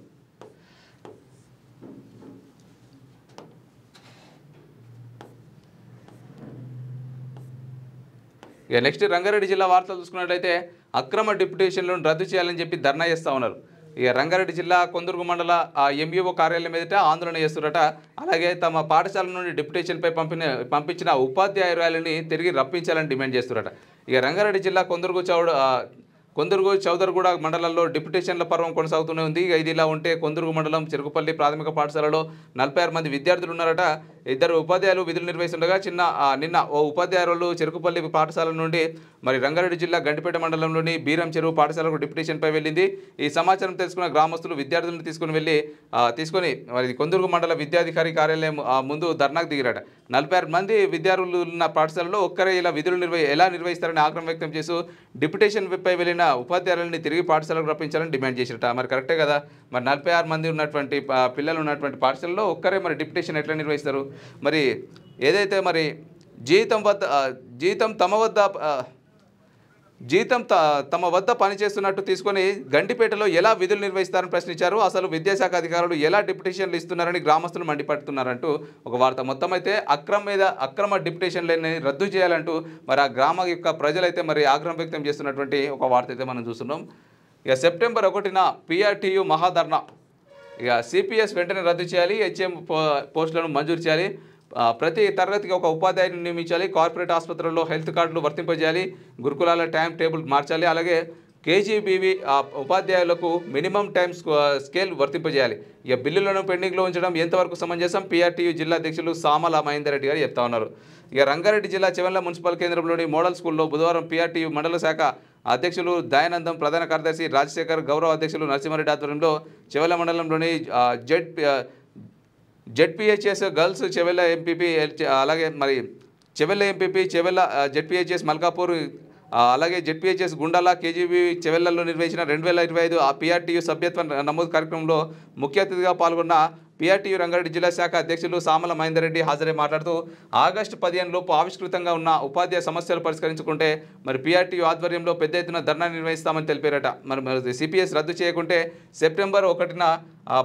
ఇక నెక్స్ట్ రంగారెడ్డి జిల్లా వార్తలు చూసుకున్నట్లయితే అక్రమ డిప్యుటేషన్లను రద్దు చేయాలని చెప్పి ధర్నా చేస్తూ ఉన్నారు. ఇక రంగారెడ్డి జిల్లా కొందుర్గు మండల ఎంఈఓ కార్యాలయం ఎదుట ఆందోళన చేస్తున్నట. అలాగే తమ పాఠశాల నుండి డిప్యుటేషన్పై పంపించిన ఉపాధ్యాయురాలని తిరిగి రప్పించాలని డిమాండ్ చేస్తున్నట. ఇక రంగారెడ్డి జిల్లా కొందుర్గు చౌదర్గూడ మండలంలో డిప్యుటేషన్ల పర్వం కొనసాగుతూనే ఉంది. ఇక ఇది ఇలా ఉంటే కొందుర్గు మండలం చెరుకుపల్లి ప్రాథమిక పాఠశాలలో 46 మంది విద్యార్థులు ఉన్నారట. 2 ఉపాధ్యాయులు విధులు నిర్వహిస్తుండగా నిన్న ఓ ఉపాధ్యాయులు చెరుకుపల్లి పాఠశాల నుండి మరి రంగారెడ్డి జిల్లా గండిపేట మండలంలోని బీరం చెరువు పాఠశాలకు డిప్యుటేషన్పై వెళ్ళింది. ఈ సమాచారం తెలుసుకున్న గ్రామస్తులు విద్యార్థులను తీసుకొని మరి కొందుర్గు మండల విద్యాధికారి కార్యాలయం ముందు ధర్నాకు దిగిరట. 46 మంది విద్యార్థులు ఉన్న పాఠశాలలో ఒక్కరే ఇలా విధులు ఎలా నిర్వహిస్తారని ఆగ్రహం వ్యక్తం చేస్తూ డిప్యుటేషన్పై వెళ్ళిన ఉపాధ్యాయులని తిరిగి పాఠశాలకు రప్పించాలని డిమాండ్ చేసిరట. మరి కరెక్టే కదా, మరి 46 మంది ఉన్నటువంటి పిల్లలు ఉన్నటువంటి పాఠశాలలో ఒక్కరే మరి డిప్యుటేషన్ ఎట్లా నిర్వహిస్తారు? మరి ఏదైతే మరి జీతం తమ వద్ద జీతం తమ వద్ద పనిచేస్తున్నట్టు తీసుకొని గండిపేటలో ఎలా విధులు నిర్వహిస్తారని ప్రశ్నించారు. అసలు విద్యాశాఖ అధికారులు ఎలా డిప్యుటేషన్లు ఇస్తున్నారని గ్రామస్తులు మండిపడుతున్నారంటూ ఒక వార్త. మొత్తం అయితే అక్రమ డిప్యుటేషన్లని రద్దు చేయాలంటూ మరి ఆ గ్రామ యొక్క ప్రజలైతే మరి ఆగ్రహం వ్యక్తం చేస్తున్నటువంటి ఒక వార్త అయితే మనం చూస్తున్నాం. ఇక సెప్టెంబర్ 1న PRTU మహాధర్నా. ఇక CPS వెంటనే రద్దు చేయాలి, HM పోస్టులను మంజూరు చేయాలి, ప్రతి తరగతికి ఒక ఉపాధ్యాయుని నియమించాలి, కార్పొరేట్ ఆసుపత్రుల్లో హెల్త్ కార్డులు వర్తింపజేయాలి, గురుకులాల టైం టేబుల్ మార్చాలి, అలాగే KGBV ఉపాధ్యాయులకు మినిమం టైం స్కేల్ వర్తింపజేయాలి. ఇక బిల్లులను పెండింగ్లో ఉంచడం ఎంతవరకు సమంజసం PRTU జిల్లా అధ్యక్షులు సామల మహేందర్ రెడ్డి గారు చెప్తా ఉన్నారు. ఇక రంగారెడ్డి జిల్లా చెవెళ్ల మున్సిపల్ కేంద్రంలోని మోడల్ స్కూల్లో బుధవారం PRTU మండల శాఖ అధ్యక్షులు దయానందం, ప్రధాన కార్యదర్శి రాజశేఖర్, గౌరవ అధ్యక్షులు నరసింహారెడ్డి ఆధ్వర్యంలో చెవెళ్ల మండలంలోని ZPHS గర్ల్స్ చెవెళ్ల ఎంపీపీ, అలాగే మరి చెవెళ్ల ఎంపీపీ, చెవెళ్ల ZPHS మల్కాపూర్, అలాగే ZPHS గుండాల, KGB చెవెళ్లలో నిర్వహించిన 2025 PRTU సభ్యత్వ నమోదు కార్యక్రమంలో ముఖ్య అతిథిగా పాల్గొన్న PRTU రంగారెడ్డి జిల్లా శాఖ అధ్యక్షులు సామల మహేందర్ రెడ్డి హాజరై మాట్లాడుతూ ఆగస్టు 15 లోపు ఆవిష్కృతంగా ఉన్న ఉపాధ్యాయ సమస్యలు పరిష్కరించుకుంటే మరి PRTU ఆధ్వర్యంలో పెద్ద ఎత్తున ధర్నా నిర్వహిస్తామని తెలిపారట. మరి CPS రద్దు చేయకుంటే సెప్టెంబర్ 1న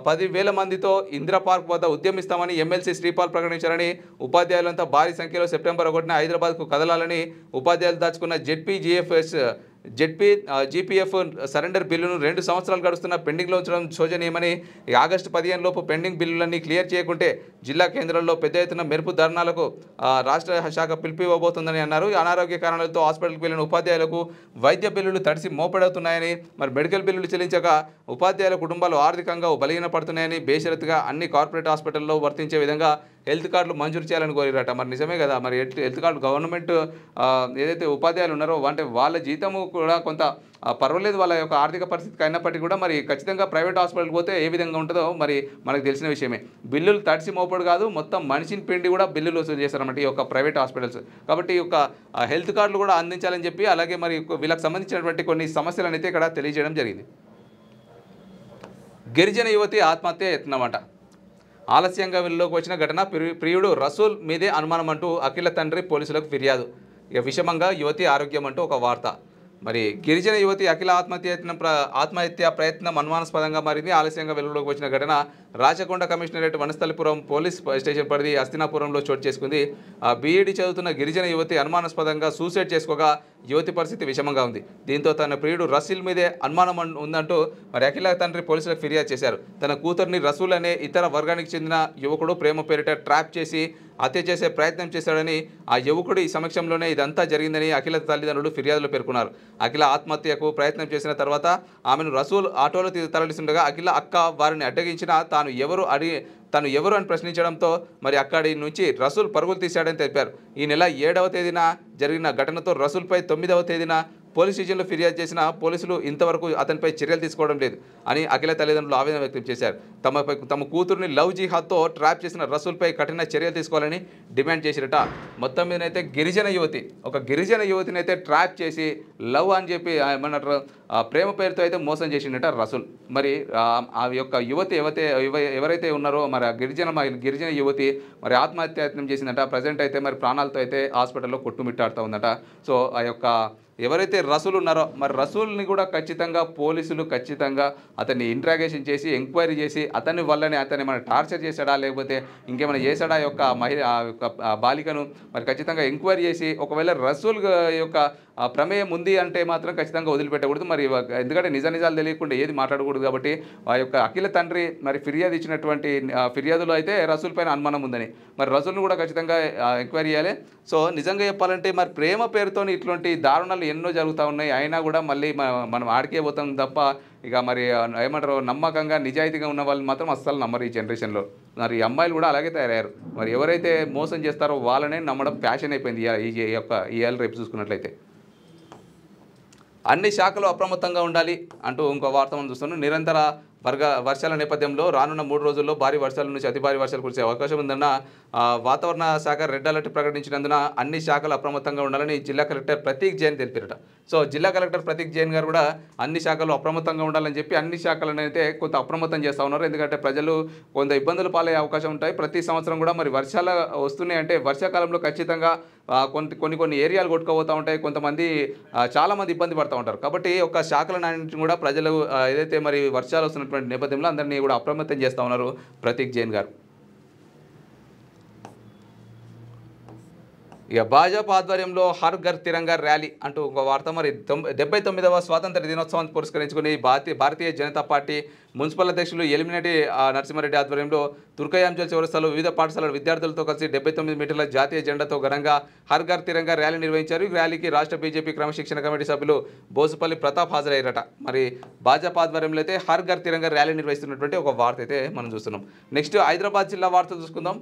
10,000 మందితో ఇందిరా పార్క్ వద్ద ఉద్యమిస్తామని ఎమ్మెల్సీ శ్రీపాల్ ప్రకటించారని, ఉపాధ్యాయులంతా భారీ సంఖ్యలో సెప్టెంబర్ 1న హైదరాబాద్కు కదలాలని, ఉపాధ్యాయులు దాచుకున్న GPF సరెండర్ బిల్లును 2 సంవత్సరాలు గడుస్తున్న పెండింగ్లో ఉంచడం శోచనీయమని, ఆగస్టు 15 లోపు పెండింగ్ బిల్లులన్నీ క్లియర్ చేయకుంటే జిల్లా కేంద్రాల్లో పెద్ద ఎత్తున మెరుపు ధర్నాలకు రాష్ట్ర శాఖ పిలుపునివ్వబోతుందని అన్నారు. అనారోగ్య కారణాలతో హాస్పిటల్కి వెళ్లిన ఉపాధ్యాయులకు వైద్య బిల్లులు తడిసి మోపెడవుతున్నాయని, మరి మెడికల్ బిల్లులు చెల్లించక ఉపాధ్యాయుల కుటుంబాలు ఆర్థికంగా బలహీనపడుతున్నాయని, బేషరతుగా అన్ని కార్పొరేట్ హాస్పిటల్లో వర్తించే విధంగా హెల్త్ కార్డులు మంజూరు చేయాలని కోరిరట. మరి నిజమే కదా, మరి హెల్త్ కార్డు గవర్నమెంట్ ఏదైతే ఉపాధ్యాయులు ఉన్నారో అంటే వాళ్ళ జీతము కూడా కొంత పర్వాలేదు వాళ్ళ యొక్క ఆర్థిక పరిస్థితికి అయినప్పటికీ కూడా మరి ఖచ్చితంగా ప్రైవేట్ హాస్పిటల్కి పోతే ఏ విధంగా ఉంటుందో మరి మనకు తెలిసిన విషయమే. బిల్లులు తడిసి మోపడు కాదు, మొత్తం మనిషిని పిండి కూడా బిల్లులు వసూలు చేస్తారన్నమాట ఈ యొక్క ప్రైవేట్ హాస్పిటల్స్. కాబట్టి ఈ యొక్క హెల్త్ కార్డులు కూడా అందించాలని చెప్పి, అలాగే మరి వీళ్ళకి సంబంధించినటువంటి కొన్ని సమస్యలను అయితే ఇక్కడ తెలియజేయడం జరిగింది. గిరిజన యువతి ఆత్మహత్య యత్నమట. ఆలస్యంగా వెలుగులోకి వచ్చిన ఘటన. ప్రియుడు రసూల్ మీదే అనుమానం అంటూ అఖిల తండ్రి పోలీసులకు ఫిర్యాదు. ఇక విషమంగా యువతి ఆరోగ్యం అంటూ ఒక వార్త. మరి గిరిజన యువతి అఖిల ఆత్మహత్య ప్రయత్నం అనుమానాస్పదంగా మారింది. ఆలస్యంగా వెలుగులోకి వచ్చిన ఘటన Rachakonda commissionerate Vanasthalipuram police station పరిధి హస్తినాపురంలో చోటు చేసుకుంది. BEd చదువుతున్న గిరిజన యువతి అనుమానాస్పదంగా సూసైడ్ చేసుకోగా యువతి పరిస్థితి విషమంగా ఉంది. దీంతో తన ప్రియుడు రసూల్ మీదే అనుమానం ఉందంటూ మరి అఖిల తండ్రి పోలీసులకు ఫిర్యాదు చేశారు. తన కూతుర్ని రసూల్ అనే ఇతర వర్గానికి చెందిన యువకుడు ప్రేమ పేరిట ట్రాప్ చేసి హత్య చేసే ప్రయత్నం చేశాడని, ఆ యువకుడి సమక్షంలోనే ఇదంతా జరిగిందని అఖిల తల్లిదండ్రులు ఫిర్యాదులో పేర్కొన్నారు. అఖిల ఆత్మహత్యకు ప్రయత్నం చేసిన తర్వాత ఆమెను రసూల్ ఆటోలో తరలిస్తుండగా అఖిల అక్క వారిని అడ్డగించిన తాను ఎవరు అని ప్రశ్నించడంతో మరి అక్కడి నుంచి రసూల్ పరుగులు తీశాడని తెలిపారు. ఈ నెల 7వ తేదీన జరిగిన ఘటనతో రసూల్పై 9వ తేదీన పోలీస్ స్టేషన్లో ఫిర్యాదు చేసిన పోలీసులు ఇంతవరకు అతనిపై చర్యలు తీసుకోవడం లేదు అని అఖిల తల్లిదండ్రులు ఆవేదన వ్యక్తం చేశారు. తమ కూతుర్ని లవ్ జిహాద్తో ట్రాప్ చేసిన రసూల్పై కఠిన చర్యలు తీసుకోవాలని డిమాండ్ చేసిరట. మొత్తం మీదనైతే ఒక గిరిజన యువతిని అయితే ట్రాప్ చేసి లవ్ అని చెప్పి ఏమన్నారు ప్రేమ పేరుతో అయితే మోసం చేసిండట రసూల్. మరి ఆ యొక్క యువతి ఎవరైతే ఉన్నారో మరి ఆ గిరిజన యువతి మరి ఆత్మహత్యయత్నం చేసిందట. ప్రజెంట్ అయితే మరి ప్రాణాలతో అయితే హాస్పిటల్లో కొట్టుమిట్టాడుతూ ఉందట. సో ఆ యొక్క ఎవరైతే రసూల్ ఉన్నారో మరి రసూల్ని కూడా ఖచ్చితంగా పోలీసులు అతన్ని ఇంట్రాగేషన్ చేసి ఎంక్వైరీ చేసి అతని వల్లనే అతన్ని ఏమైనా టార్చర్ చేశాడా లేకపోతే ఇంకేమైనా చేశాడా యొక్క బాలికను మరి ఖచ్చితంగా ఎంక్వైరీ చేసి ఒకవేళ రసూల్ యొక్క ప్రమేయం ఉంది అంటే మాత్రం ఖచ్చితంగా వదిలిపెట్టకూడదు. మరి ఎందుకంటే నిజాలు తెలియకుండా ఏది మాట్లాడకూడదు. కాబట్టి ఆ యొక్క అఖిల తండ్రి మరి ఫిర్యాదు ఇచ్చినటువంటి ఫిర్యాదులో అయితే రసూల్ పైన అనుమానం ఉందని మరి రసూల్ను కూడా ఖచ్చితంగా ఎంక్వైరీ చేయాలి. సో నిజంగా చెప్పాలంటే మరి ప్రేమ పేరుతో ఇటువంటి దారుణాలు ఎన్నో జరుగుతూ ఉన్నాయి. అయినా కూడా మళ్ళీ మనం ఆడికే పోతాం తప్ప ఇక మరి ఏమంటారు నమ్మకంగా నిజాయితీగా ఉన్న వాళ్ళు మాత్రం అస్సలు నమ్మరు ఈ జనరేషన్లో. మరి అమ్మాయిలు కూడా అలాగే తయారయ్యారు. మరి ఎవరైతే మోసం చేస్తారో వాళ్ళనే నమ్మడం ఫ్యాషన్ అయిపోయింది ఈ రేపు చూసుకున్నట్లయితే. అన్ని శాఖలు అప్రమత్తంగా ఉండాలి అంటూ ఇంకో వార్త మనం చూస్తున్నాం. నిరంతర వర్షాల నేపథ్యంలో రానున్న 3 రోజుల్లో భారీ వర్షాల నుంచి అతి భారీ వర్షాలు కురిసే అవకాశం ఉందన్న వాతావరణ శాఖ రెడ్ అలర్ట్ ప్రకటించినందున అన్ని శాఖలు అప్రమత్తంగా ఉండాలని జిల్లా కలెక్టర్ ప్రతీక్ జైన్ తెలిపారట. సో జిల్లా కలెక్టర్ ప్రతీక్ జైన్ గారు కూడా అన్ని శాఖలు అప్రమత్తంగా ఉండాలని చెప్పి అన్ని శాఖలను అయితే కొంత అప్రమత్తం చేస్తూ ఉన్నారు. ఎందుకంటే ప్రజలు కొంత ఇబ్బందులు పాలయ్యే అవకాశం ఉంటాయి. ప్రతి సంవత్సరం కూడా మరి వర్షాలు వస్తున్నాయి అంటే వర్షాకాలంలో ఖచ్చితంగా కొన్ని ఏరియాలు కొట్టుకుపోతూ ఉంటాయి, కొంతమంది చాలామంది ఇబ్బంది పడుతూ ఉంటారు. కాబట్టి ఒక శాఖలన్నింటిని కూడా ప్రజలు ఏదైతే మరి వర్షాలు వస్తున్నటువంటి నేపథ్యంలో అందరినీ కూడా అప్రమత్తం చేస్తూ ఉన్నారు ప్రతీక్ జైన్ గారు. ఇక భాజపా ఆధ్వర్యంలో హర్ ఘర్ తిరంగా ర్యాలీ అంటూ ఒక వార్త. మరి 79వ స్వాతంత్ర దినోత్సవాన్ని పురస్కరించుకుని భారతీయ జనతా పార్టీ మున్సిపల్ అధ్యక్షులు ఎలిమినేటి నరసింహారెడ్డి ఆధ్వర్యంలో తుర్కయాంజల్ చౌరస్తాలో వివిధ పాఠశాలల విద్యార్థులతో కలిసి 79 మీటర్ల జాతీయ జెండాతో ఘనంగా హర్ ఘర్ తిరంగా ర్యాలీ నిర్వహించారు. ఈ ర్యాలీకి రాష్ట్ర బీజేపీ క్రమశిక్షణ కమిటీ సభ్యులు బోసుపల్లి ప్రతాప్ హాజరయ్యారట. మరి భాజపా ఆధ్వర్యంలో అయితే హర్ ఘర్ తిరంగా ర్యాలీ నిర్వహిస్తున్నటువంటి ఒక వార్త అయితే మనం చూస్తున్నాం. నెక్స్ట్ హైదరాబాద్ జిల్లా వార్త చూసుకుందాం.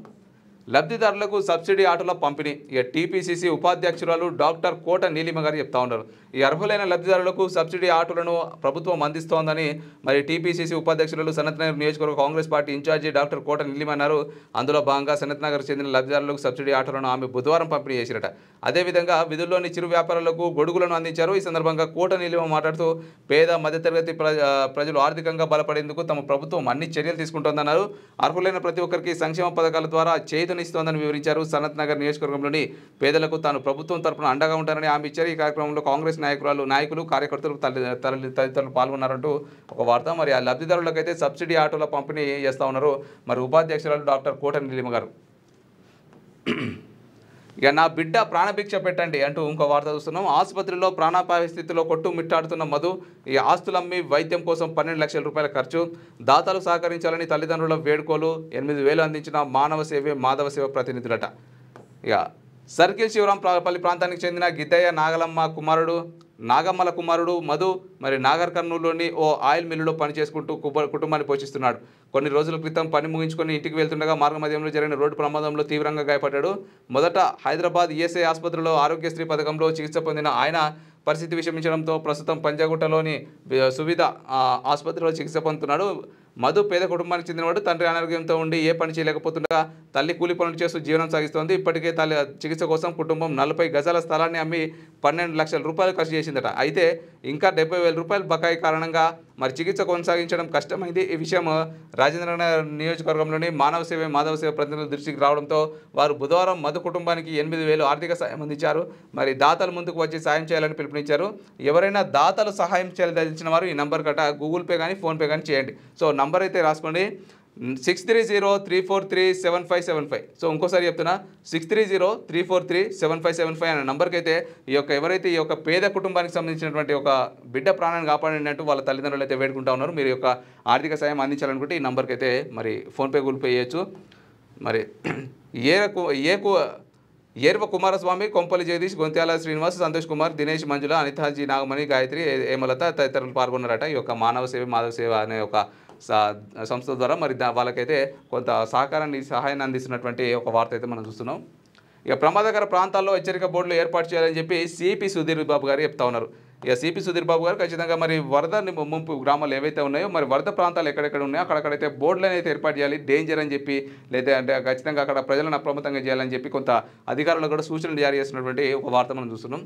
లబ్ధిదారులకు సబ్సిడీ ఆటోల పంపిణీ. ఇక టీపీసీసీ ఉపాధ్యక్షురాలు డాక్టర్ కోట నీలిమ గారు చెప్తా ఉన్నారు. ఈ అర్హులైన లబ్ధిదారులకు సబ్సిడీ ఆటోలను ప్రభుత్వం అందిస్తోందని మరి టీపీసీసీ ఉపాధ్యక్షురాలు సనత్నగర్ నియోజకవర్గ కాంగ్రెస్ పార్టీ ఇన్ఛార్జి డాక్టర్ కోట నీలిమ అన్నారు. అందులో భాగంగా సనత్నగర్ చెందిన లబ్ధిదారులకు సబ్సిడీ ఆటోలను ఆమె బుధవారం పంపిణీ చేసిరట. అదేవిధంగా విధుల్లోని చిరు వ్యాపారులకు గొడుగులను అందించారు. ఈ సందర్భంగా కోట నీలిమ మాట్లాడుతూ పేద మధ్యతరగతి ప్రజలు ఆర్థికంగా బలపడేందుకు తమ ప్రభుత్వం అన్ని చర్యలు తీసుకుంటోందన్నారు. అర్హులైన ప్రతి ఒక్కరికి సంక్షేమ పథకాల ద్వారా చేయూతనిస్తోందని వివరించారు. సనత్ నగర్ నియోజకవర్గంలోని పేదలకు తాను ప్రభుత్వం తరపున అండగా ఉంటారని హామీ ఇచ్చారు. ఈ కార్యక్రమంలో కాంగ్రెస్ నాయకులు కార్యకర్తలు తదితరులు పాల్గొన్నారంటూ ఒక వార్త. మరి ఆ లబ్ధిదారులకైతే సబ్సిడీ ఆటోల పంపిణీ చేస్తూ ఉన్నారు మరి ఉపాధ్యక్షురాలు డాక్టర్ కోట నీలిమ గారు. ఇక నా బిడ్డ ప్రాణభిక్ష పెట్టండి అంటూ ఇంకో వార్త చూస్తున్నాం. ఆసుపత్రిలో ప్రాణాపాయ స్థితిలో కొట్టుమిట్టాడుతున్న మధు. ఈ ఆస్తులమ్మి వైద్యం కోసం 12 లక్షల రూపాయల ఖర్చు. దాతలు సహకరించాలని తల్లిదండ్రుల వేడుకోలు. 8,000 అందించిన మానవ సేవే మాధవ సేవ ప్రతినిధులట. ఇక సర్కిల్ శివరాంపల్లి ప్రాంతానికి చెందిన గిద్దయ్య నాగమ్మల కుమారుడు మధు మరి నాగర్ కర్నూలులోని ఓ ఆయిల్ మిల్లులో పనిచేసుకుంటూ కుటుంబాన్ని పోషిస్తున్నాడు. కొన్ని రోజుల క్రితం పని ముగించుకొని ఇంటికి వెళ్తుండగా మార్గ మధ్యంలో జరిగిన రోడ్డు ప్రమాదంలో తీవ్రంగా గాయపడ్డాడు. మొదట హైదరాబాద్ ఈఎస్ఐ ఆసుపత్రిలో ఆరోగ్యశ్రీ పథకంలో చికిత్స పొందిన ఆయన పరిస్థితి విషమించడంతో ప్రస్తుతం పంజాగుట్టలోని సువిధ ఆసుపత్రిలో చికిత్స పొందుతున్నాడు. మధు పేద కుటుంబానికి చెందినవాడు. తండ్రి అనారోగ్యంతో ఉండి ఏ పని చేయలేకపోతుండగా తల్లి కూలి పనులు చేస్తూ జీవనం సాగిస్తోంది. ఇప్పటికే తల్లి చికిత్స కోసం కుటుంబం 40 గజాల స్థలాన్ని అమ్మి 12 లక్షల రూపాయలు ఖర్చు చేసిందట. అయితే ఇంకా 70,000 రూపాయలు బకాయి కారణంగా మరి చికిత్స కొనసాగించడం కష్టమైంది. ఈ విషయం రాజేంద్రనగర్ నియోజకవర్గంలోని మానవ సేవ మాధవ సేవ ప్రతినిధుల దృష్టికి రావడంతో వారు బుధవారం మధు కుటుంబానికి 8,000 ఆర్థిక సాయం అందించారు. మరి దాతలు ముందుకు వచ్చి సాయం చేయాలని పిలుపునిచ్చారు. ఎవరైనా దాతలు సహాయం చేయాల్సిన వారు ఈ నంబర్ గట గూగుల్ పే కానీ ఫోన్పే కానీ చేయండి. సో నంబర్ అయితే రాసుకోండి 6303437575. సో ఇంకోసారి చెప్తున్నా 6303437575 అనే నంబర్కి అయితే ఎవరైతే ఈ యొక్క పేద కుటుంబానికి సంబంధించినటువంటి ఒక బిడ్డ ప్రాణాన్ని కాపాడినట్టు వాళ్ళ తల్లిదండ్రులు అయితే వేడుకుంటా ఉన్నారు. మీరు యొక్క ఆర్థిక సాయం అందించాలనుకుంటే ఈ నంబర్కి అయితే మరి ఫోన్పే గూగుల్ పే చేయొచ్చు. మరి ఏర్వ కుమారస్వామి, కొంపల్లి జగదీష్, గొంత్యాల శ్రీనివాస్, సంతోష్ కుమార్, దినేష్, మంజుల, అనితాజీ, నాగమణి, గాయత్రి, హేమలత తదితరులు పాల్గొన్నారట. ఈ యొక్క మానవ సేవ మాధవ సేవ అనే ఒక సంస్థ ద్వారా మరి వాళ్ళకైతే కొంత సహాయాన్ని అందిస్తున్నటువంటి ఒక వార్త అయితే మనం చూస్తున్నాం. ఇక ప్రమాదకర ప్రాంతాల్లో హెచ్చరిక బోర్డులు ఏర్పాటు చేయాలని చెప్పి సిపి సుధీర్ బాబు గారు చెప్తా ఉన్నారు. ఇక సిపి సుధీర్ బాబు గారు ఖచ్చితంగా మరి వరద ముంపు గ్రామాలు ఏవైతే ఉన్నాయో మరి వరద ప్రాంతాలు ఎక్కడెక్కడ ఉన్నాయో అక్కడైతే బోర్డులను అయితే ఏర్పాటు చేయాలి. డేంజర్ అని చెప్పి లేదా అంటే ఖచ్చితంగా అక్కడ ప్రజలను అప్రమత్తంగా చేయాలని చెప్పి కొంత అధికారులు కూడా సూచనలు జారీ చేస్తున్నటువంటి ఒక వార్త మనం చూస్తున్నాం.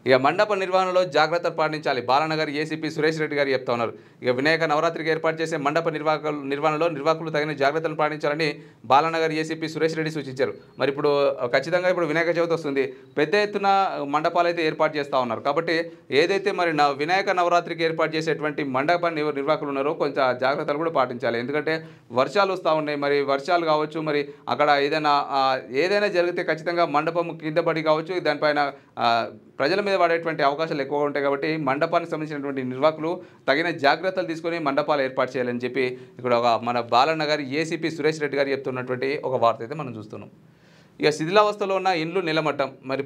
ఇక మండప నిర్వహణలో జాగ్రత్తలు పాటించాలి బాలానగర్ ఏసీపీ సురేష్ రెడ్డి గారు చెప్తా ఉన్నారు. ఇక వినాయక నవరాత్రికి ఏర్పాటు చేసే మండప నిర్వహణలో నిర్వాహకులు తగిన జాగ్రత్తలు పాటించాలని బాలానగర్ ఏసీపీ సురేష్ రెడ్డి సూచించారు. మరి ఇప్పుడు ఖచ్చితంగా ఇప్పుడు వినాయక చవితి వస్తుంది, పెద్ద ఎత్తున మండపాలు అయితే ఏర్పాటు చేస్తూ ఉన్నారు. కాబట్టి ఏదైతే మరి వినాయక నవరాత్రికి ఏర్పాటు చేసేటువంటి మండప నిర్వాహకులు ఉన్నారో కొంచెం జాగ్రత్తలు కూడా పాటించాలి. ఎందుకంటే వర్షాలు వస్తూ ఉన్నాయి, మరి వర్షాలు కావచ్చు, మరి అక్కడ ఏదైనా జరిగితే ఖచ్చితంగా మండపం కింద పడి కావచ్చు, దానిపైన ప్రజల మీద పడేటువంటి అవకాశాలు ఎక్కువగా ఉంటాయి. కాబట్టి మండపానికి సంబంధించినటువంటి నిర్వాహకులు తగిన జాగ్రత్తలు తీసుకొని మండపాలు ఏర్పాటు చేయాలని చెప్పి ఇక్కడ మన బాలనగర్ ఏసీపీ సురేష్ రెడ్డి గారు చెప్తున్నటువంటి ఒక వార్త అయితే మనం చూస్తున్నాం. ఇక శిథిలావస్థలో ఉన్న ఇండ్లు నిలమట్టం, మరి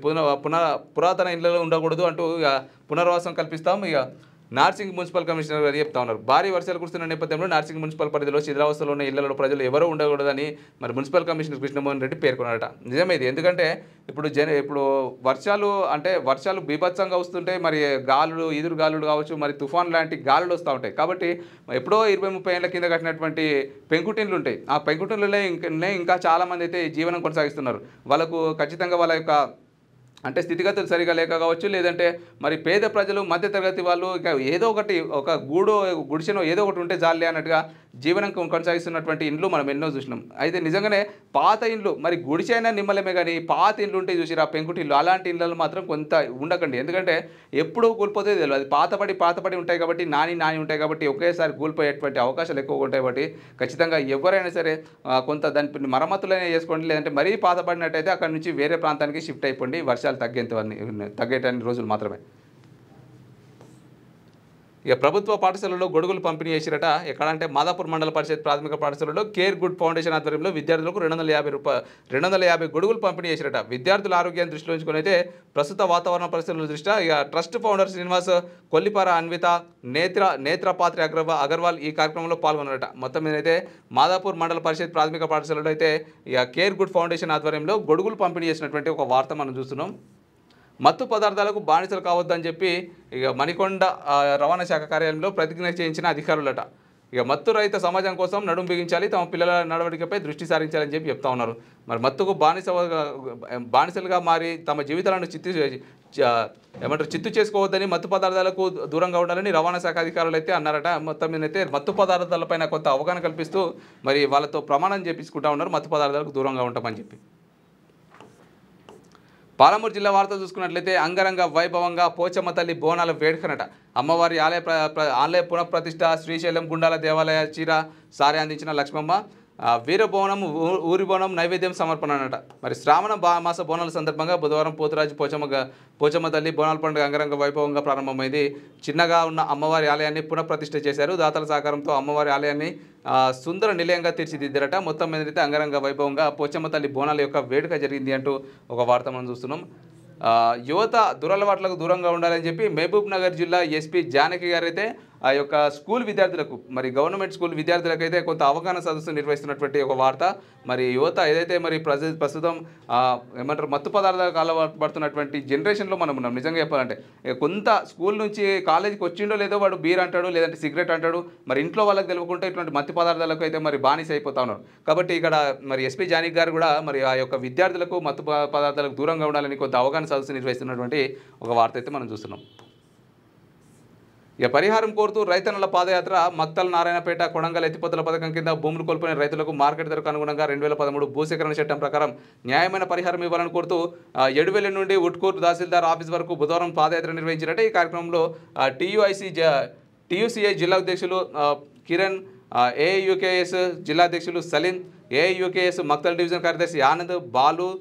పురాతన ఇళ్లలో ఉండకూడదు అంటూ ఇక పునర్వాసం కల్పిస్తాం. ఇక నార్సింగ్ మున్సిపల్ కమిషనర్ గారు చెప్తా ఉన్నారు. భారీ వర్షాలు కురుస్తున్న నేపథ్యంలో నార్సింగ్ మున్సిపల్ పరిధిలో శిథిలావస్థలో ఉన్న ఇళ్లలో ప్రజలు ఎవరూ ఉండకూడదని మరి మున్సిపల్ కమిషనర్ కృష్ణమోహన్ రెడ్డి పేర్కొన్నారట. నిజమే ఇది. ఎందుకంటే ఇప్పుడు వర్షాలు బీభత్సంగా వస్తుంటాయి, మరి గాలులు ఈదురు గాలులు కావచ్చు, మరి తుఫాన్ లాంటి గాలులు వస్తూ ఉంటాయి. కాబట్టి ఎప్పుడో 20-30 ఏళ్ల కింద కట్టినటువంటి పెంకుటిన్లు ఉంటాయి. ఆ పెంకుటిన్లలో ఇంకా చాలామంది అయితే జీవనం కొనసాగిస్తున్నారు. వాళ్ళకు ఖచ్చితంగా వాళ్ళ యొక్క అంటే స్థితిగతులు సరిగా లేక కావచ్చు, లేదంటే మరి పేద ప్రజలు మధ్యతరగతి వాళ్ళు ఇక ఏదో ఒకటి ఒక గుడిసెనో ఏదో ఒకటి ఉంటే చాలులే అన్నట్టుగా జీవనం కొనసాగిస్తున్నటువంటి ఇండ్లు మనం ఎన్నో చూసినాం. అయితే నిజంగానే పాత ఇండ్లు మరి గుడిసైనా నిమ్మలమే కానీ పాత ఇండ్లు ఉంటే చూసిరా పెంకుటి ఇల్లు, అలాంటి ఇళ్ళలో మాత్రం కొంత ఉండకండి. ఎందుకంటే ఎప్పుడు కూలిపోతే తెలియదు. అది పాతపడి ఉంటాయి కాబట్టి నాని ఉంటాయి కాబట్టి ఒకేసారి కూలిపోయేటువంటి అవకాశాలు ఎక్కువగా ఉంటాయి. కాబట్టి ఖచ్చితంగా ఎవరైనా సరే కొంత దాని మరమ్మతులనే చేసుకోండి. లేదంటే మరీ పాతపడినట్టయితే అక్కడ నుంచి వేరే ప్రాంతానికి షిఫ్ట్ అయిపోండి. వర్షాలు తగ్గేటన్ని రోజులు మాత్రమే. ఇక ప్రభుత్వ పాఠశాలలో గొడుగులు పంపిణీ చేసిరట. ఎక్కడంటే మాదాపూర్ మండల పరిషత్ ప్రాథమిక పాఠశాలలో కేర్ గుడ్ ఫౌండేషన్ ఆధ్వర్యంలో విద్యార్థులకు 250 గొడుగులు పంపిణీ చేసిరట. విద్యార్థుల ఆరోగ్యాన్ని దృష్టిలో ఉంచుకొని అయితే ప్రస్తుత వాతావరణ పరిస్థితుల దృష్ట్యా ఇక ట్రస్ట్ ఫౌండర్ శ్రీనివాస్, కొల్లిపార అన్విత, నేత్రపాత్రి అగర్వాల్ ఈ కార్యక్రమంలో పాల్గొన్నారట. మొత్తం మీద అయితే మాదాపూర్ మండల పరిషత్ ప్రాథమిక పాఠశాలలో అయితే ఇక కేర్ గుడ్ ఫౌండేషన్ ఆధ్వర్యంలో గొడుగులు పంపిణీ చేసినటువంటి ఒక వార్త మనం చూస్తున్నాం. మత్తు పదార్థాలకు బానిసలు కావద్దని చెప్పి ఇక మణికొండ రవాణా శాఖ కార్యాలయంలో ప్రతిజ్ఞ చేయించిన అధికారులట. ఇక మత్తు రహిత సమాజం కోసం నడుం బిగించాలి, తమ పిల్లల నడవడికపై దృష్టి సారించాలని చెప్పి చెప్తా ఉన్నారు. మరి మత్తుకు బానిసలుగా మారి తమ జీవితాలను చిత్తు చేసుకోవద్దని, మత్తు పదార్థాలకు దూరంగా ఉండాలని రవాణా శాఖ అధికారులు అయితే అన్నారట. మొత్తం మీద అయితే మత్తు పదార్థాలపైన కొంత అవగాహన కల్పిస్తూ మరి వాళ్ళతో ప్రమాణం చేపించుకుంటా ఉన్నారు, మత్తు పదార్థాలకు దూరంగా ఉంటామని చెప్పి. పాలమూరు జిల్లా వార్త చూసుకున్నట్లయితే అంగరంగ వైభవంగా పోచమ్మ తల్లి బోనాల వేడుకనట. అమ్మవారి ఆలయ పునఃప్రతిష్ఠ, శ్రీశైలం గుండాల దేవాలయ చీర సారి అందించిన లక్ష్మమ్మ, వీరబోనం ఊరి బోనం నైవేద్యం సమర్పణ అనట. మరి శ్రావణ మాస బోనాల సందర్భంగా బుధవారం పోతురాజు పోచమ్మ తల్లి బోనాల పండుగ అంగరంగ వైభవంగా ప్రారంభమైంది. చిన్నగా ఉన్న అమ్మవారి ఆలయాన్ని పునఃప్రతిష్ఠ చేశారు. దాతల సహకారంతో అమ్మవారి ఆలయాన్ని సుందర నిలయంగా తీర్చిదిద్దారట. మొత్తం మీద అయితే అంగరంగ వైభవంగా పోచమ్మ తల్లి బోనాల యొక్క వేడుక జరిగింది అంటూ ఒక వార్త మనం చూస్తున్నాం. యువత దురలవాట్లకు దూరంగా ఉండాలని చెప్పి మహబూబ్ నగర్ జిల్లా ఎస్పీ జానకి గారు అయితే ఆ యొక్క స్కూల్ విద్యార్థులకు మరి గవర్నమెంట్ స్కూల్ విద్యార్థులకు అయితే కొంత అవగాహన సదస్సు నిర్వహిస్తున్నటువంటి ఒక వార్త. మరి యువత ఏదైతే మరి ప్రస్తుతం ఏమంటారు మత్తు పదార్థాలకు అలవాటు పడుతున్నటువంటి జనరేషన్లో మనం ఉన్నాం. నిజంగా చెప్పాలంటే కొంత స్కూల్ నుంచి కాలేజీకి వచ్చిండో లేదో వాడు బీర్ అంటాడు, లేదంటే సిగరెట్ అంటాడు. మరి ఇంట్లో వాళ్ళకి తెలియకుండా ఇటువంటి మత్తు పదార్థాలకు అయితే మరి బానిస అయిపోతా ఉన్నారు. కాబట్టి ఇక్కడ మరి ఎస్పీ జానకి గారు కూడా మరి ఆ యొక్క విద్యార్థులకు మత్తు పదార్థాలకు దూరంగా ఉండాలని కొంత అవగాహన సదస్సు నిర్వహిస్తున్నటువంటి ఒక వార్త అయితే మనం చూస్తున్నాం. ఇక పరిహారం కోరుతూ రైతన్నల పాదయాత్ర మక్తల్ నారాయణపేట కొడంగల్ ఎత్తిపోతల పథకం కింద భూములు కోల్పోయిన రైతులకు మార్కెట్ ధరకు అనుగుణంగా 2013 భూసేకరణ చట్టం ప్రకారం న్యాయమైన పరిహారం ఇవ్వాలని కోరుతూ ఎడువెల్లి నుండి ఉట్కూరు తహసీల్దార్ ఆఫీస్ వరకు బుధవారం పాదయాత్ర నిర్వహించినట్టు. ఈ కార్యక్రమంలో టీయూసీఐ జిల్లా అధ్యక్షులు కిరణ్, ఏఐయూకేఎస్ జిల్లా అధ్యక్షులు సలీం, ఏఐయూకేఎస్ మక్తల్ డివిజన్ కార్యదర్శి ఆనంద్, బాలు,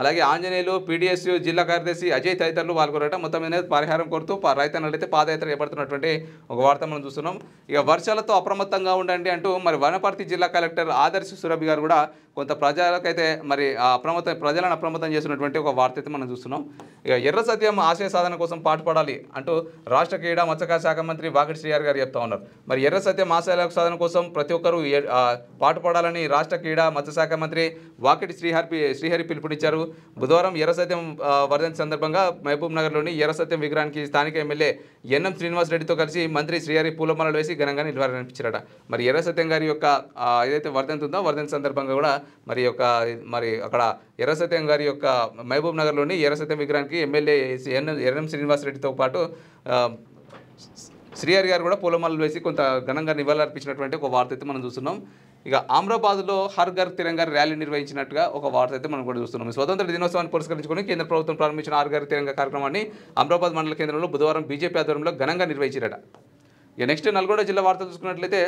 అలాగే ఆంజనేయులు, పీడీఎస్యూ జిల్లా కార్యదర్శి అజయ్ తదితరులు పాల్గొనట. మొత్తం మీద పరిహారం కోరుతూ రైతన్నలైతే పాదయాత్ర చేపడుతున్నటువంటి ఒక వార్త మనం చూస్తున్నాం. ఇక వర్షాలతో అప్రమత్తంగా ఉండండి అంటూ మరి వనపర్తి జిల్లా కలెక్టర్ ఆదర్శ్ సురభి గారు కూడా కొంత ప్రజలకైతే మరి ప్రజలను అప్రమత్తం చేస్తున్నటువంటి ఒక వార్త అయితే మనం చూస్తున్నాం. ఇక ఎర్ర సత్యం ఆశయ సాధన కోసం పాటుపడాలి అంటూ రాష్ట్ర క్రీడా మత్స్యకార శాఖ మంత్రి వాకిటి శ్రీహరి గారు చెప్తా ఉన్నారు. మరి ఎర్ర సత్యం ఆశయాల సాధన కోసం ప్రతి ఒక్కరూ పాటుపడాలని రాష్ట్ర క్రీడా మత్స్యశాఖ మంత్రి వాకిటి శ్రీహరి పిలుపునిచ్చారు. బుధవారం ఎర్ర సత్యం వర్ధంతి సందర్భంగా మహబూబ్ నగర్లోని ఎర్ర సత్యం విగ్రహానికి స్థానిక ఎమ్మెల్యే ఎన్ఎం శ్రీనివాస్ రెడ్డితో కలిసి మంత్రి శ్రీహరి పూలమాలలు వేసి ఘనంగా నివాళులర్పించారట. మరి ఎర్ర సత్యం గారి యొక్క ఏదైతే వర్ధంతి ఉందో వర్ధంతి సందర్భంగా కూడా మరి అక్కడ ఎర్ర సత్యం గారి యొక్క మహబూబ్ నగర్లోని ఎర్ర సత్యం విగ్రహానికి ఎమ్మెల్యే ఎన్ఎం శ్రీనివాస్ రెడ్డితో పాటు శ్రీహరి గారు కూడా పూలమాలలు వేసి కొంత ఘనంగా నివాళులర్పించినటువంటి ఒక వార్త అయితే మనం చూస్తున్నాం. ఇక అమరాబాద్లో హర్ ఘర్ తిరంగా ర్యాలీ నిర్వహించినట్టుగా ఒక వార్త అయితే మనం కూడా చూస్తున్నాం. స్వతంత్ర దినోత్సవాన్ని పురస్కరించుకొని కేంద్ర ప్రభుత్వం ప్రారంభించిన హర్ ఘర్ తిరంగా కార్యక్రమాన్ని అమరాబాద్ మండల కేంద్రంలో బుధవారం బీజేపీ ఆధ్వర్యంలో ఘనంగా నిర్వహించారట. ఇక నెక్స్ట్ నల్గొండ జిల్లా వార్త చూసుకున్నట్లయితే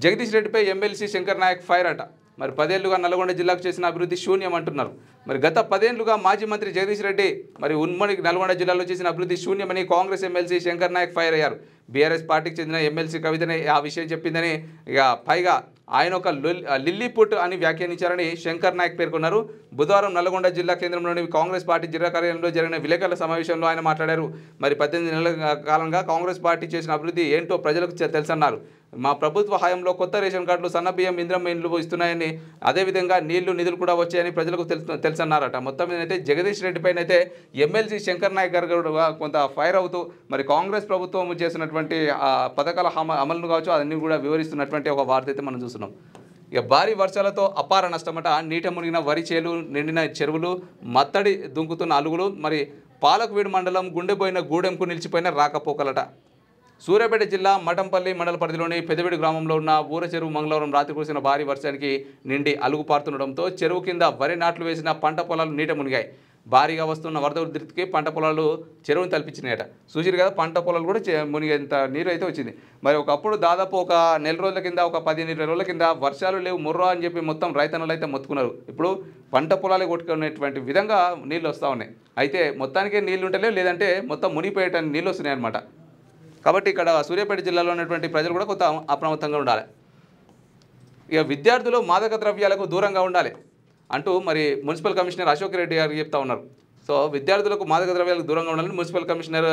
జగదీష్ రెడ్డిపై ఎమ్మెల్సీ శంకర్ నాయక్ ఫైర్ అట. మరి 10 ఏళ్లుగా నల్గొండ జిల్లాకు చేసిన అభివృద్ధి శూన్యం అంటున్నారు. మరి గత 10 ఏళ్లుగా మాజీ మంత్రి జగదీష్ రెడ్డి మరి ఉమ్మడి నల్గొండ జిల్లాలో చేసిన అభివృద్ధి శూన్యమని కాంగ్రెస్ ఎమ్మెల్సీ శంకర్ నాయక్ ఫైర్ అయ్యారు. బీఆర్ఎస్ పార్టీకి చెందిన ఎమ్మెల్సీ కవితనే ఆ విషయం చెప్పిందని ఇక పైగా ఆయన ఒక లిల్లీపుట్ అని వ్యాఖ్యానించారని శంకర్ నాయక్ పేర్కొన్నారు. బుధవారం నల్గొండ జిల్లా కేంద్రంలోని కాంగ్రెస్ పార్టీ జిల్లా కార్యాలయంలో జరిగిన విలేకరుల సమావేశంలో ఆయన మాట్లాడారు. మరి 18 నెలల కాలంగా కాంగ్రెస్ పార్టీ చేసిన అభివృద్ధి ఏంటో ప్రజలకు తెలుసన్నారు. మా ప్రభుత్వ హయాంలో కొత్త రేషన్ కార్డులు, సన్నబియ్యం, ఇంద్రమ్మ ఇండ్లు ఇస్తున్నాయని, అదేవిధంగా నిధులు కూడా వచ్చాయని ప్రజలకు తెలుసన్నారట. మొత్తం మీదైతే జగదీష్ రెడ్డి పైన అయితే ఎమ్మెల్సీ శంకర్ నాయక్ గారు కూడా కొంత ఫైర్ అవుతూ మరి కాంగ్రెస్ ప్రభుత్వం చేసినటువంటి పథకాల అమలును కావచ్చు అన్ని కూడా వివరిస్తున్నటువంటి ఒక వార్త అయితే మనం చూస్తున్నాం. ఇక భారీ వర్షాలతో అపార నష్టమట. నీట మునిగిన వరి చేలు, నిండిన చెరువులు, మత్తడి దుంకుతున్న అలుగులు. మరి పాలకువీడు మండలం గుండెపోయిన గూడెంకు నిలిచిపోయిన రాకపోకలట. సూర్యాపేట జిల్లా మఠంపల్లి మండల పరిధిలోని పెదవిడి గ్రామంలో ఉన్న ఊర చెరువు మంగళవారం రాత్రి కురిసిన భారీ వర్షానికి నిండి అలుగు పారుతుండటంతో చెరువు కింద వరి నాట్లు వేసిన పంట పొలాలు నీట మునిగాయి. భారీగా వస్తున్న వరద ఉధృతికి పంట పొలాలు చెరువును తలపించినాయట. చూసిరు కదా, పంట పొలాలు కూడా మునిగేంత నీరు అయితే వచ్చింది. మరి ఒకప్పుడు దాదాపు ఒక నెల రోజుల కింద, ఒక 15 రోజుల కింద వర్షాలు లేవు ముర్రా అని చెప్పి మొత్తం రైతన్నలు అయితే మొత్తుకున్నారు. ఇప్పుడు పంట పొలాలు కొట్టుకునేటువంటి విధంగా నీళ్ళు వస్తూ ఉన్నాయి. అయితే మొత్తానికే నీళ్ళు ఉంటలేవు, లేదంటే మొత్తం మునిగిపోయేట నీళ్ళు వస్తున్నాయి అన్నమాట. కాబట్టి ఇక్కడ సూర్యాపేట జిల్లాలో ఉన్నటువంటి ప్రజలు కూడా కొంత అప్రమత్తంగా ఉండాలి. ఇక విద్యార్థులు మాదక ద్రవ్యాలకు దూరంగా ఉండాలి అంటూ మరి మున్సిపల్ కమిషనర్ అశోక్ రెడ్డి గారు చెప్తా ఉన్నారు. సో విద్యార్థులకు మాదక ద్రవ్యాలకు దూరంగా ఉండాలని మున్సిపల్ కమిషనర్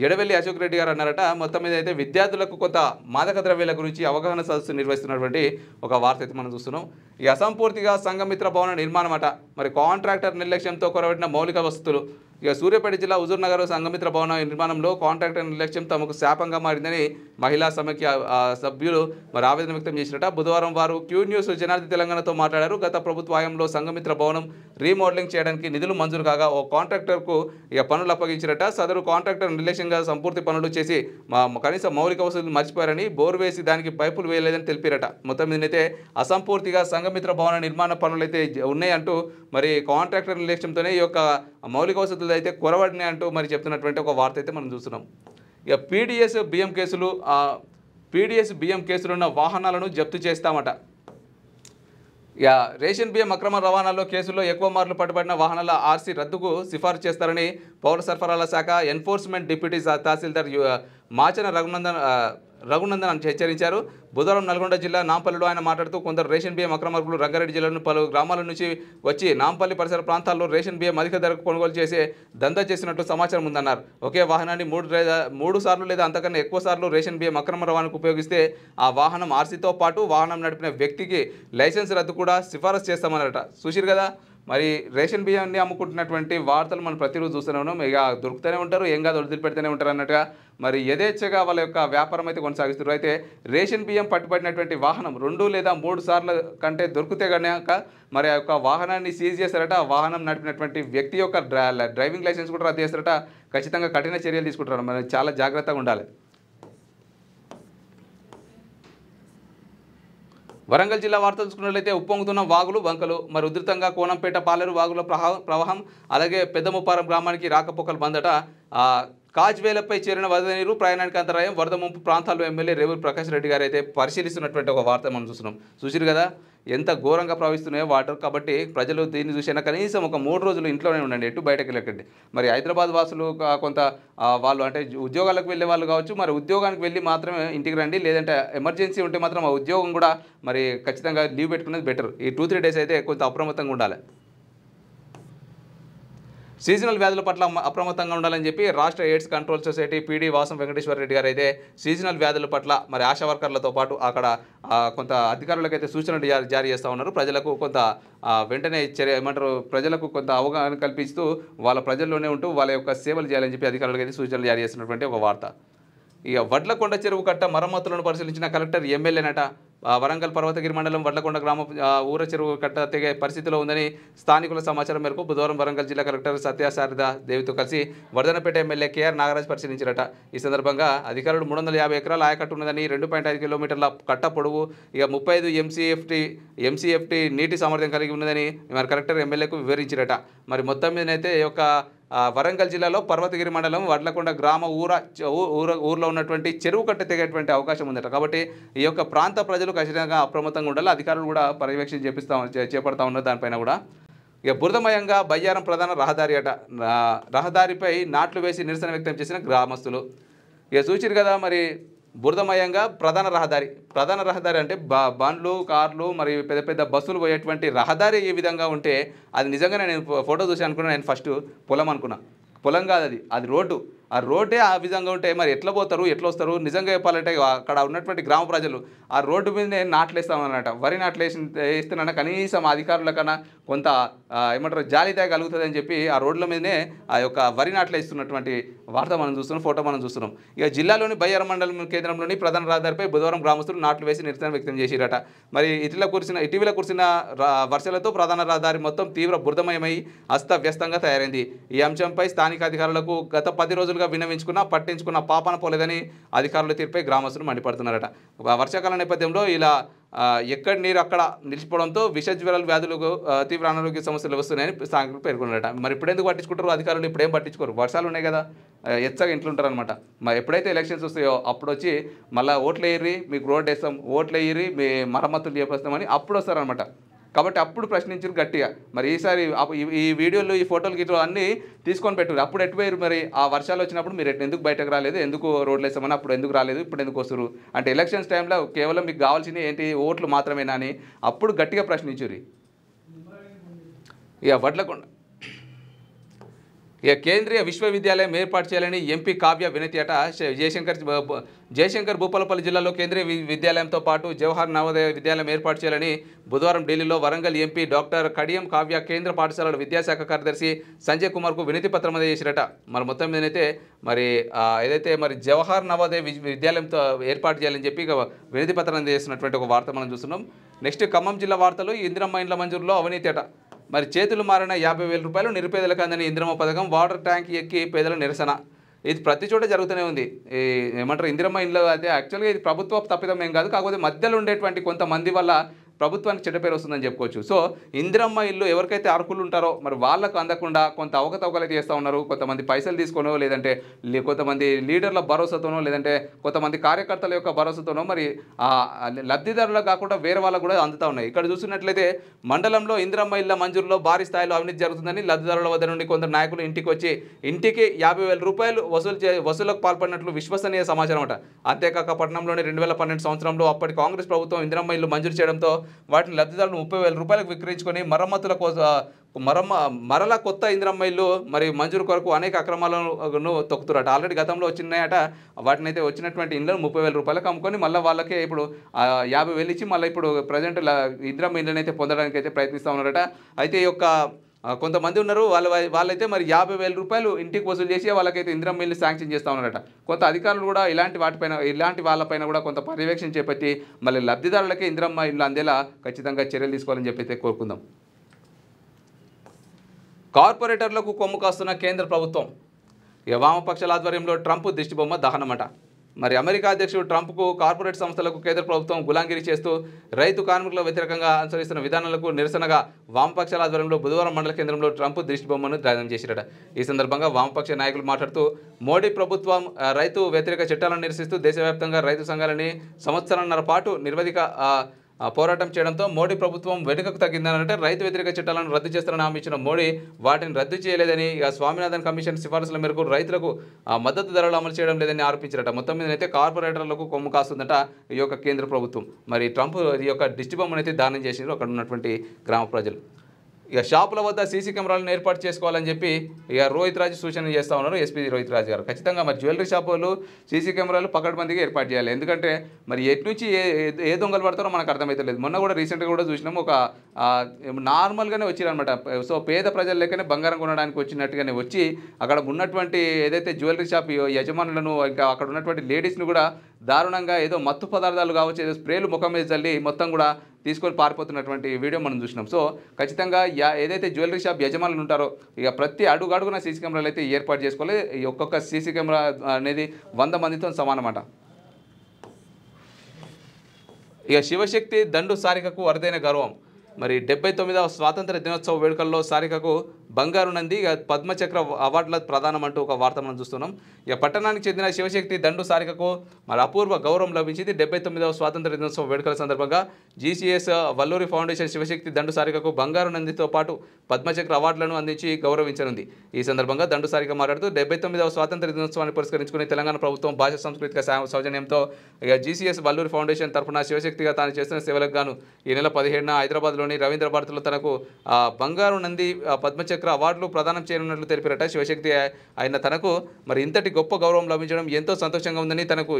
ఎడవెల్లి అశోక్ రెడ్డి గారు అన్నారట. మొత్తం మీద అయితే విద్యార్థులకు కొంత మాదక ద్రవ్యాల గురించి అవగాహన సదస్సు నిర్వహిస్తున్నటువంటి ఒక వార్త అయితే మనం చూస్తున్నాం. ఈ అసంపూర్తిగా సంఘమిత్ర భవన నిర్మాణం అట. మరి కాంట్రాక్టర్ నిర్లక్ష్యంతో కొరబడిన మౌలిక వసతులు. ఇక సూర్యాపేట జిల్లా హుజూర్ నగర్ సంఘమిత్ర భవన నిర్మాణంలో కాంట్రాక్టర్ నిర్లక్ష్యం తమకు శాపంగా మారిందని మహిళా సమైక్య సభ్యులు మరి ఆవేదన వ్యక్తం చేసినట. బుధవారం వారు క్యూ న్యూస్ జనార్ది తెలంగాణతో మాట్లాడారు. గత ప్రభుత్వ హయాంలో సంఘమిత్ర భవనం రీమోడలింగ్ చేయడానికి నిధులు మంజూరు కాగా ఓ కాంట్రాక్టర్కు ఇక పనులు అప్పగించినట. సదరు కాంట్రాక్టర్ నిర్లక్ష్యంగా సంపూర్తి పనులు చేసి కనీస మౌలిక వసతులు మర్చిపోయారని, బోరు వేసి దానికి పైపులు వేయలేదని తెలిపారట. మొత్తం మీదైతే అసంపూర్తిగా సంఘమిత్ర భవన నిర్మాణ పనులు అయితే ఉన్నాయంటూ మరి కాంట్రాక్టర్ నిర్లక్ష్యంతోనే ఈ యొక్క మౌలిక వసతులు అయితే కొరవడినాయి అంటూ మరి చెప్తున్నటువంటి ఒక వార్త అయితే మనం చూస్తున్నాం. ఇక పీడిఎస్ బియ్యం కేసులున్న వాహనాలను జప్తు చేస్తామట. ఇక రేషన్ బియ్యం అక్రమ రవాణాలో కేసుల్లో ఎక్కువ మార్లు పట్టుబడిన వాహనాల ఆర్సీ రద్దుకు సిఫార్సు చేస్తారని పౌర సరఫరాల శాఖ ఎన్ఫోర్స్మెంట్ డిప్యూటీ తహసీల్దార్ మాచన రఘునందన్ హెచ్చరించారు. బుధవారం నల్గొండ జిల్లా నాంపల్లిలో ఆయన మాట్లాడుతూ కొందరు రేషన్ బియ్యం అక్రమార్కులు రంగారెడ్డి జిల్లాలోని పలు గ్రామాల నుంచి వచ్చి నాంపల్లి పరిసర ప్రాంతాల్లో రేషన్ బియ్యం అధిక ధరకు కొనుగోలు చేసే దందా చేసినట్లు సమాచారం ఉందన్నారు. ఒకే వాహనాన్ని మూడు సార్లు లేదా అంతకన్నా ఎక్కువ సార్లు రేషన్ బియ్యం అక్రమ రవాణాకు ఉపయోగిస్తే ఆ వాహనం ఆర్సీతో పాటు వాహనం నడిపిన వ్యక్తికి లైసెన్స్ రద్దు కూడా సిఫారసు చేస్తామన్నారట. చూసిరు కదా, మరి రేషన్ బియ్యాన్ని అమ్ముకుంటున్నటువంటి వార్తలు మనం ప్రతిరోజు చూస్తూనే ఉన్నాం. ఇక దొరుకుతూనే ఉంటారు, ఏం కాదు వదిలిపెడుతూనే ఉంటారు అన్నట్టుగా మరి యథేచ్ఛగా వాళ్ళ యొక్క వ్యాపారం అయితే కొనసాగిస్తారు. అయితే రేషన్ బియ్యం పట్టుబడినటువంటి వాహనం 2 లేదా 3 సార్లు కంటే దొరికితే కనుక మరి ఆ యొక్క వాహనాన్ని సీజ్ చేస్తారట. ఆ వాహనం నడిపినటువంటి వ్యక్తి యొక్క డ్రైవింగ్ లైసెన్స్ కూడా రద్దు చేస్తారట. ఖచ్చితంగా కఠిన చర్యలు తీసుకుంటారు. మరి చాలా జాగ్రత్తగా ఉండాలి. వరంగల్ జిల్లా వార్తలు చూసుకున్నట్లయితే ఉప్పొంగుతున్న వాగులు, వంకలు. మరి ఉధృతంగా కోనంపేట పాలేరు వాగుల ప్రవాహం, అలాగే పెద్దముప్పారం గ్రామానికి రాకపోకలు బందట. కాజ్వేలపై చేరిన వరద నీరు, ప్రయాణానికి అంతరాయం. వరద ముంపు ప్రాంతాల్లో ఎమ్మెల్యే రేవూరు ప్రకాష్ రెడ్డి గారు అయితే పరిశీలిస్తున్నటువంటి ఒక వార్త మనం చూస్తున్నాం. చూసిరు కదా ఎంత ఘోరంగా ప్రవహిస్తున్నాయో వాటర్. కాబట్టి ప్రజలు దీన్ని చూసినా కనీసం ఒక 3 రోజులు ఇంట్లోనే ఉండండి, ఎటు బయటకు వెళ్ళకండి. మరి హైదరాబాద్ వాసులు కొంత వాళ్ళు అంటే ఉద్యోగాలకు వెళ్ళే వాళ్ళు కావచ్చు, మరి ఉద్యోగానికి వెళ్ళి మాత్రమే ఇంటికి రండి. లేదంటే ఎమర్జెన్సీ ఉంటే మాత్రం ఆ ఉద్యోగం కూడా మరి ఖచ్చితంగా లీవ్ పెట్టుకునేది బెటర్. ఈ 2-3 డేస్ అయితే కొంత అప్రమత్తంగా ఉండాలి. సీజనల్ వ్యాధుల పట్ల అప్రమత్తంగా ఉండాలని చెప్పి రాష్ట్ర ఎయిడ్స్ కంట్రోల్ సొసైటీ పీడీ వాసం వెంకటేశ్వర రెడ్డి గారు అయితే సీజనల్ వ్యాధుల పట్ల మరి ఆశా వర్కర్లతో పాటు అక్కడ కొంత అధికారులకైతే సూచనలు జారీ చేస్తూ ఉన్నారు. ప్రజలకు కొంత వెంటనే ఏమంటారు, ప్రజలకు కొంత అవగాహన కల్పిస్తూ వాళ్ళ ప్రజల్లోనే ఉంటూ వాళ్ళ యొక్క సేవలు చేయాలని చెప్పి అధికారులకైతే సూచనలు జారీ చేస్తున్నటువంటి ఒక వార్త. ఇక వడ్లకొండ చెరువు కట్ట మరమ్మతులను పరిశీలించిన కలెక్టర్ ఎమ్మెల్యేనట. వరంగల్ పర్వతగిరి మండలం వడ్లకొండ గ్రామ ఊర చెరువు కట్ట తెగే పరిస్థితిలో ఉందని స్థానికుల సమాచారం మేరకు బుధవారం వరంగల్ జిల్లా కలెక్టర్ సత్యశారద దేవితో కలిసి వర్ధనపేట ఎమ్మెల్యే కేఆర్ నాగరాజ్ పరిశీలించారట. ఈ సందర్భంగా అధికారులు 350 ఎకరాల ఆయకట్టు ఉన్నదని, 2.5 కిలోమీటర్ల కట్ట పొడవు, ఇక 35 ఎంసీఎఫ్టీ నీటి సామర్థ్యం కలిగి ఉన్నదని మరి కలెక్టర్ ఎమ్మెల్యేకు వివరించారట. మరి మొత్తం మీదనైతే ఈ యొక్క వరంగల్ జిల్లాలో పర్వతగిరి మండలం వడ్లకొండ గ్రామ ఊర్లో ఉన్నటువంటి చెరువు కట్ట తెగేటువంటి అవకాశం ఉందట. కాబట్టి ఈ యొక్క ప్రాంత ప్రజలు ఖచ్చితంగా అప్రమత్తంగా ఉండాలి. అధికారులు కూడా పర్యవేక్షణ చేపడతా ఉన్నారు దానిపైన కూడా. ఇక బురదమయంగా బయ్యారం ప్రధాన రహదారి అట. రహదారిపై నాట్లు వేసి నిరసన వ్యక్తం చేసిన గ్రామస్తులు. ఇక చూసిరు కదా, మరి బురదమయంగా ప్రధాన రహదారి అంటే బండ్లు, కార్లు, మరి పెద్ద పెద్ద బస్సులు పోయేటువంటి రహదారి ఏ విధంగా ఉంటే అది నిజంగానే నేను ఫోటో చూసి అనుకున్నా, నేను ఫస్ట్ పొలం అనుకున్నా. పొలం కాదు, అది రోడ్డు. ఆ రోడ్డే ఆ విధంగా ఉంటే మరి ఎట్లా పోతారు, ఎట్లా వస్తారు? నిజంగా చెప్పాలంటే అక్కడ ఉన్నటువంటి గ్రామ ప్రజలు ఆ రోడ్డు మీదనే నాట్లేస్తామన్నమాట. వరి వేస్తున్నా కనీసం అధికారులకన్నా కొంత ఏమంటారు జాలిదయ కలుగుతుందని చెప్పి ఆ రోడ్ల మీదనే ఆ యొక్క వరి నాట్లేస్తున్నటువంటి వార్త మనం చూస్తున్నాం, ఫోటో మనం చూస్తున్నాం. ఇక జిల్లాలోని బయ్యారం మండలం కేంద్రంలోని ప్రధాన రహదారిపై బుధవారం గ్రామస్తులు నాట్లు వేసి నిరసన వ్యక్తం చేసిరట. మరి ఇటీవల కురిసిన వర్షాలతో ప్రధాన రహదారి మొత్తం తీవ్ర బురదమయమై అస్తవ్యస్తంగా తయారైంది. ఈ అంశంపై స్థానిక అధికారులకు గత 10 రోజులుగా విన్నవించుకున్నా పట్టించుకున్న పాపాన పోలేదని అధికారుల తీరుపై గ్రామస్తులు మండిపడుతున్నారట. వర్షాకాల నేపథ్యంలో ఇలా ఎక్కడ నీరు అక్కడ నిలిచిపోవడంతో విషజ్వరాల వ్యాధులకు తీవ్ర అనారోగ్య సమస్యలు వస్తున్నాయని స్థానికులు పేర్కొన్నారట. మరి ఇప్పుడు ఎందుకు పట్టించుకుంటారు అధికారులు? ఇప్పుడు ఏం పట్టించుకోరు, వర్షాలు ఉన్నాయి కదా, ఎచ్చగా ఇంట్లో ఉంటారనమాట. మరి ఎప్పుడైతే ఎలక్షన్స్ వస్తాయో అప్పుడు వచ్చి మళ్ళీ ఓట్లు వేయర్రి, మీకు రోడ్ వేస్తాం, ఓట్లు వేయర్రి, మీ మరమ్మతులు చేపేస్తామని అప్పుడు వస్తారనమాట. కాబట్టి అప్పుడు ప్రశ్నించారు గట్టిగా. మరి ఈసారి ఈ వీడియోలు, ఈ ఫోటోలు గిట్లు అన్నీ తీసుకొని పెట్టారు. అప్పుడు ఎటు వేరు? మరి ఆ వర్షాలు వచ్చినప్పుడు మీరు ఎందుకు బయటకు రాలేదు, ఎందుకు రోడ్లు వేస్తామని అప్పుడు ఎందుకు రాలేదు, ఇప్పుడు ఎందుకు వస్తారు అంటే ఎలక్షన్స్ టైంలో కేవలం మీకు కావాల్సింది ఏంటి, ఓట్లు మాత్రమేనా అని అప్పుడు గట్టిగా ప్రశ్నించారు. ఇక వడ్లకొండ ఇక కేంద్రీయ విశ్వవిద్యాలయం ఏర్పాటు చేయాలని ఎంపీ కావ్య వినతి అట. జయశంకర్ భూపాలపల్లి జిల్లాలో కేంద్రీయ విద్యాలయంతో పాటు జవహర్ నవోదయ విద్యాలయం ఏర్పాటు చేయాలని బుధవారం ఢిల్లీలో వరంగల్ ఎంపీ డాక్టర్ కడియం కావ్య కేంద్ర పాఠశాలల విద్యాశాఖ కార్యదర్శి సంజయ్ కుమార్కు వినతి పత్రం చేసిరట. మరి మొత్తం మీదనైతే మరి ఏదైతే మరి జవహర్ నవోదయ విద్యాలయంతో ఏర్పాటు చేయాలని చెప్పి వినతి పత్రం చేస్తున్నటువంటి ఒక వార్త మనం చూస్తున్నాం. నెక్స్ట్ ఖమ్మం జిల్లా వార్తలు. ఇందిరమ్మ ఇండ్ల మంజూరులో అవినీతి అట. మరి చేతులు మారిన 50,000 రూపాయలు నిరుపేదలకు అందని ఇందిరమ్మ పథకం, వాటర్ ట్యాంక్ ఎక్కి పేదల నిరసన. ఇది ప్రతి చోట జరుగుతూనే ఉంది. ఏమంటారు ఇందిరమ్మ ఇండ్లు అయితే యాక్చువల్గా ఇది ప్రభుత్వ తప్పిదం ఏం కాదు, కాకపోతే మధ్యలో ఉండేటువంటి కొంతమంది వల్ల ప్రభుత్వానికి చెడ్డ పేరు వస్తుందని చెప్పుకోవచ్చు. సో ఇందిరమ్మ ఇల్లు ఎవరికైతే అర్హులు ఉంటారో మరి వాళ్ళకు అందకుండా కొంత అవకతవకలు చేస్తూ ఉన్నారు. కొంతమంది పైసలు తీసుకోనో, లేదంటే కొంతమంది లీడర్ల భరోసాతోనో, లేదంటే కొంతమంది కార్యకర్తల యొక్క భరోసాతోనో మరి లబ్ధిదారులకు కాకుండా వేరే వాళ్ళకు కూడా అందుతూ ఉన్నాయి. ఇక్కడ చూసినట్లయితే మండలంలో ఇందిరమ్మ ఇళ్ల మంజూరులో భారీ స్థాయిలో అవినీతి జరుగుతుందని లబ్ధిదారుల వద్ద నుండి కొందరు నాయకులు ఇంటికి వచ్చి ఇంటికి 50,000 రూపాయలు వసూలుకు పాల్పడినట్లు విశ్వసనీయ సమాచారం అట. అంతేకాక పట్టణంలోని 2012 సంవత్సరంలో అప్పటి కాంగ్రెస్ ప్రభుత్వం ఇందిరమ్మ ఇల్లు మంజూరు చేయడంతో వాటిని లబ్ధిదారులు 30,000 రూపాయలకు విక్రయించుకొని మరమ్మతుల కోసం మరలా కొత్త ఇందిరమ్మ ఇల్లు మరి మంజూరు కొరకు అనేక అక్రమాలను తొక్కుతురట. ఆల్రెడీ గతంలో వచ్చినాయట. వాటిని అయితే వచ్చినటువంటి ఇళ్ళను 30,000 రూపాయలకు అమ్ముకొని మళ్ళీ వాళ్ళకే ఇప్పుడు 50,000 ఇచ్చి మళ్ళీ ఇప్పుడు ప్రజెంట్ ఇందిరమ్మ ఇళ్ళని అయితే పొందడానికి అయితే ప్రయత్నిస్తూ ఉన్నారట. అయితే ఈ యొక్క కొంతమంది ఉన్నారు, వాళ్ళైతే మరి 50,000 రూపాయలు ఇంటికి వసూలు చేసి వాళ్ళకైతే ఇందిరమ్మ ఇల్లు శాంక్షన్ చేస్తూ ఉన్నారట. కొంత అధికారులు కూడా ఇలాంటి వాళ్ళపైన కూడా కొంత పర్యవేక్షణ చేపట్టి మళ్ళీ లబ్ధిదారులకే ఇందిరమ్మ ఇల్లు అందేలా ఖచ్చితంగా చర్యలు తీసుకోవాలని చెప్పి అయితే కోరుకుందాం. కార్పొరేటర్లకు కొమ్ము కాస్తున్న కేంద్ర ప్రభుత్వం. ఇక వామపక్షాల ఆధ్వర్యంలో ట్రంప్ దిష్టిబొమ్మ దహనమట. మరి అమెరికా అధ్యక్షుడు ట్రంప్కు కార్పొరేట్ సంస్థలకు కేంద్ర ప్రభుత్వం గులాంగిరి చేస్తూ రైతు కార్మికుల వ్యతిరేకంగా అనుసరిస్తున్న విధానాలకు నిరసనగా వామపక్షాల ఆధ్వర్యంలో బుధవారం మండల కేంద్రంలో ట్రంప్ దిష్టిబొమ్మను దహనం చేసిరట. ఈ సందర్భంగా వామపక్ష నాయకులు మాట్లాడుతూ మోడీ ప్రభుత్వం రైతు వ్యతిరేక చట్టాలను నిరసిస్తూ దేశవ్యాప్తంగా రైతు సంఘాలని సంవత్సరాన్నర పాటు నిర్వధిక పోరాటం చేయడంతో మోడీ ప్రభుత్వం వెనుకకు తగ్గిందనంటే రైతు వ్యతిరేక చట్టాలను రద్దు చేస్తారని హామీ ఇచ్చిన మోడీ వాటిని రద్దు చేయలేదని, స్వామినాథన్ కమిషన్ సిఫార్సుల మేరకు రైతులకు మద్దతు ధరలు అమలు చేయడం లేదని ఆరోపించారట. మొత్తం మీద అయితే కార్పొరేటర్లకు కొమ్ము కాస్తుందట ఈ యొక్క కేంద్ర ప్రభుత్వం. మరి ట్రంప్ ఈ యొక్క దిష్టి బొమ్మను అయితే దానం చేసినారు అక్కడ ఉన్నటువంటి గ్రామ ప్రజలు. ఇక షాపుల వద్ద సీసీ కెమెరాలను ఏర్పాటు చేసుకోవాలని చెప్పి ఇక రోహిత్ రాజు సూచన చేస్తూ ఉన్నారు ఎస్పీ రోహిత్ రాజు గారు. ఖచ్చితంగా మరి జ్యువెలరీ షాపులు సీసీ కెమెరాలు పకడ్బందీగా ఏర్పాటు చేయాలి. ఎందుకంటే మరి ఎటు నుంచి ఏ దొంగలు పడతారో మనకు అర్థమవుతలేదు. మొన్న కూడా రీసెంట్గా కూడా చూసినాము, ఒక నార్మల్గానే వచ్చిరనమాట. సో పేద ప్రజల లెక్కనే బంగారం కొనడానికి వచ్చినట్టుగానే వచ్చి అక్కడ ఉన్నటువంటి ఏదైతే జ్యువెలరీ షాప్ యజమానులను ఇంకా అక్కడ ఉన్నటువంటి లేడీస్ను కూడా దారుణంగా ఏదో మత్తు పదార్థాలు కావచ్చు, ఏదో స్ప్రేలు ముఖం మీద చల్లి మొత్తం కూడా తీసుకొని పారిపోతున్నటువంటి వీడియో మనం చూసినాం. సో ఖచ్చితంగా ఏదైతే జ్యువెలరీ షాప్ యజమానులు ఉంటారో ఇక ప్రతి అడుగున సీసీ కెమెరాలు అయితే ఏర్పాటు చేసుకోవాలి. ఒక్కొక్క సీసీ కెమెరా అనేది 100 మందితో సమానమాట. ఇక శివశక్తి దండు సారికకు అరుదైన గౌరవం. మరి 79వ స్వాతంత్ర దినోత్సవ వేడుకల్లో సారికకు బంగారు నంది పద్మచక్ర అవార్డుల ప్రదానం అంటూ ఒక వార్త మనం చూస్తున్నాం. ఇక పట్టణానికి చెందిన శివశక్తి దండు సారికకు మరి అపూర్వ గౌరవం లభించింది. 79వ స్వాతంత్ర దినోత్సవ వేడుకల సందర్భంగా జీసీఎస్ వల్లూరి ఫౌండేషన్ శివశక్తి దండు సారికకు బంగారు నందితో పాటు పద్మచక్ర అవార్డులను అందించి గౌరవించనుంది. ఈ సందర్భంగా దండు సారిక మాట్లాడుతూ 79వ స్వాతంత్ర దినోత్సవాన్ని పురస్కరించుకుని తెలంగాణ ప్రభుత్వం భాషా సాంస్కృతిక సౌజన్యంతో ఇక జీసీఎస్ వల్లూరి ఫౌండేషన్ తరఫున శివశక్తిగా తాను చేస్తున్న సేవలకు గాను ఈ నెల 17న హైదరాబాద్లో హైదరాబాద్లోని రవీంద్ర భారతిలో తనకు బంగారు నంది పద్మచక్ర అవార్డులు ప్రదానం చేయనున్నట్లు తెలిపారట. శివశక్తి ఆయన తనకు మరి ఇంతటి గొప్ప గౌరవం లభించడం ఎంతో సంతోషంగా ఉందని, తనకు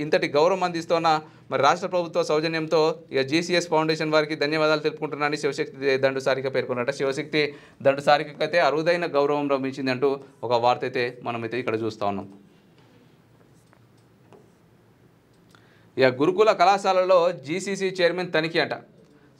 ఇంతటి గౌరవం అందిస్తున్న మరి రాష్ట్ర ప్రభుత్వ సౌజన్యంతో ఇక జీసీఎస్ ఫౌండేషన్ వారికి ధన్యవాదాలు తెలుపుకుంటున్నానని శివశక్తి దండు సారిక పేర్కొన్నట. శివశక్తి దండు సారికైతే అరుదైన గౌరవం లభించింది అంటూ ఒక వార్త అయితే మనమైతే ఇక్కడ చూస్తూ ఉన్నాం. ఇక గురుకుల కళాశాలలో జీసీసీ చైర్మన్ తనిఖీ అంట.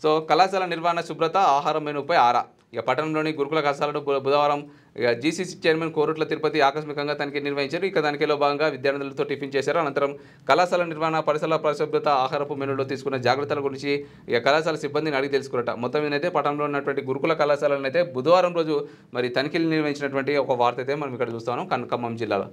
సో కళాశాల నిర్వహణ, శుభ్రత, ఆహారం మెనుపై ఆరా. ఇక పట్టణంలోని గురుకుల కళాశాలలో బుధవారం ఇక జీసీసీ చైర్మన్ కోరుట్ల తిరుపతి ఆకస్మికంగా తనిఖీ నిర్వహించారు. ఇక తనిఖీలో భాగంగా విద్యార్థులతో టిఫిన్ చేశారు. అనంతరం కళాశాల నిర్వహణ, పరిసరాల పరిశుభ్రత, ఆహారపు మెనులో తీసుకున్న జాగ్రత్తల గురించి ఇక కళాశాల సిబ్బందిని అడిగి తెలుసుకున్నట. మొత్తం మీదైతే పట్టణంలో ఉన్నటువంటి గురుకుల కళాశాలను అయితే బుధవారం రోజు మరి తనిఖీలు నిర్వహించినటువంటి ఒక వార్త అయితే మనం ఇక్కడ చూస్తాం ఖమ్మం జిల్లాలో.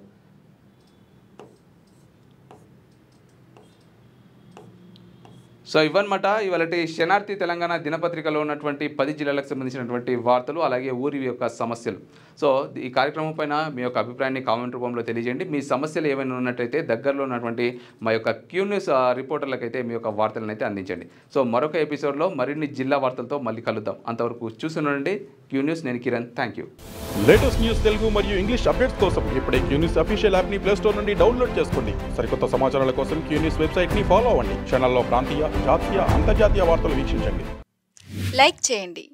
సో ఇవన్నమాట ఇవాళ శనార్థి తెలంగాణ దినపత్రికలో ఉన్నటువంటి 10 జిల్లాలకు సంబంధించినటువంటి వార్తలు, అలాగే ఊరి యొక్క సమస్యలు. సో ఈ కార్యక్రమం పైన మీ యొక్క అభిప్రాయాన్ని కామెంట్ రూపంలో తెలియజేయండి. మీ సమస్యలు ఏమైనా ఉన్నట్టయితే దగ్గరలో ఉన్నటువంటి మా యొక్క క్యూ న్యూస్ రిపోర్టర్లకైతే మీ యొక్క వార్తలను అయితే అందించండి. సో మరొక ఎపిసోడ్లో మరిన్ని జిల్లా వార్తలతో మళ్ళీ కలుద్దాం. అంతవరకు చూస్తుండండి క్యూ న్యూస్. నేను Kiran. Thank you. Latest news Telugu మరియు ఇంగ్లీష్ అప్డేట్స్ కోసం ఇప్పుడే క్యూ న్యూస్ అఫీషియల్ యాప్ని ప్లే స్టోర్ నుండి డౌన్లోడ్ చేసుకోండి. సరికొత్త సమాచారాల కోసం క్యూ న్యూస్ వెబ్సైట్ని ఫాలో అవ్వండి. ఛానల్లో ప్రాంతీయ, జాతీయ, అంతర్జాతీయ వార్తలు వీక్షించండి. లైక్ చేయండి.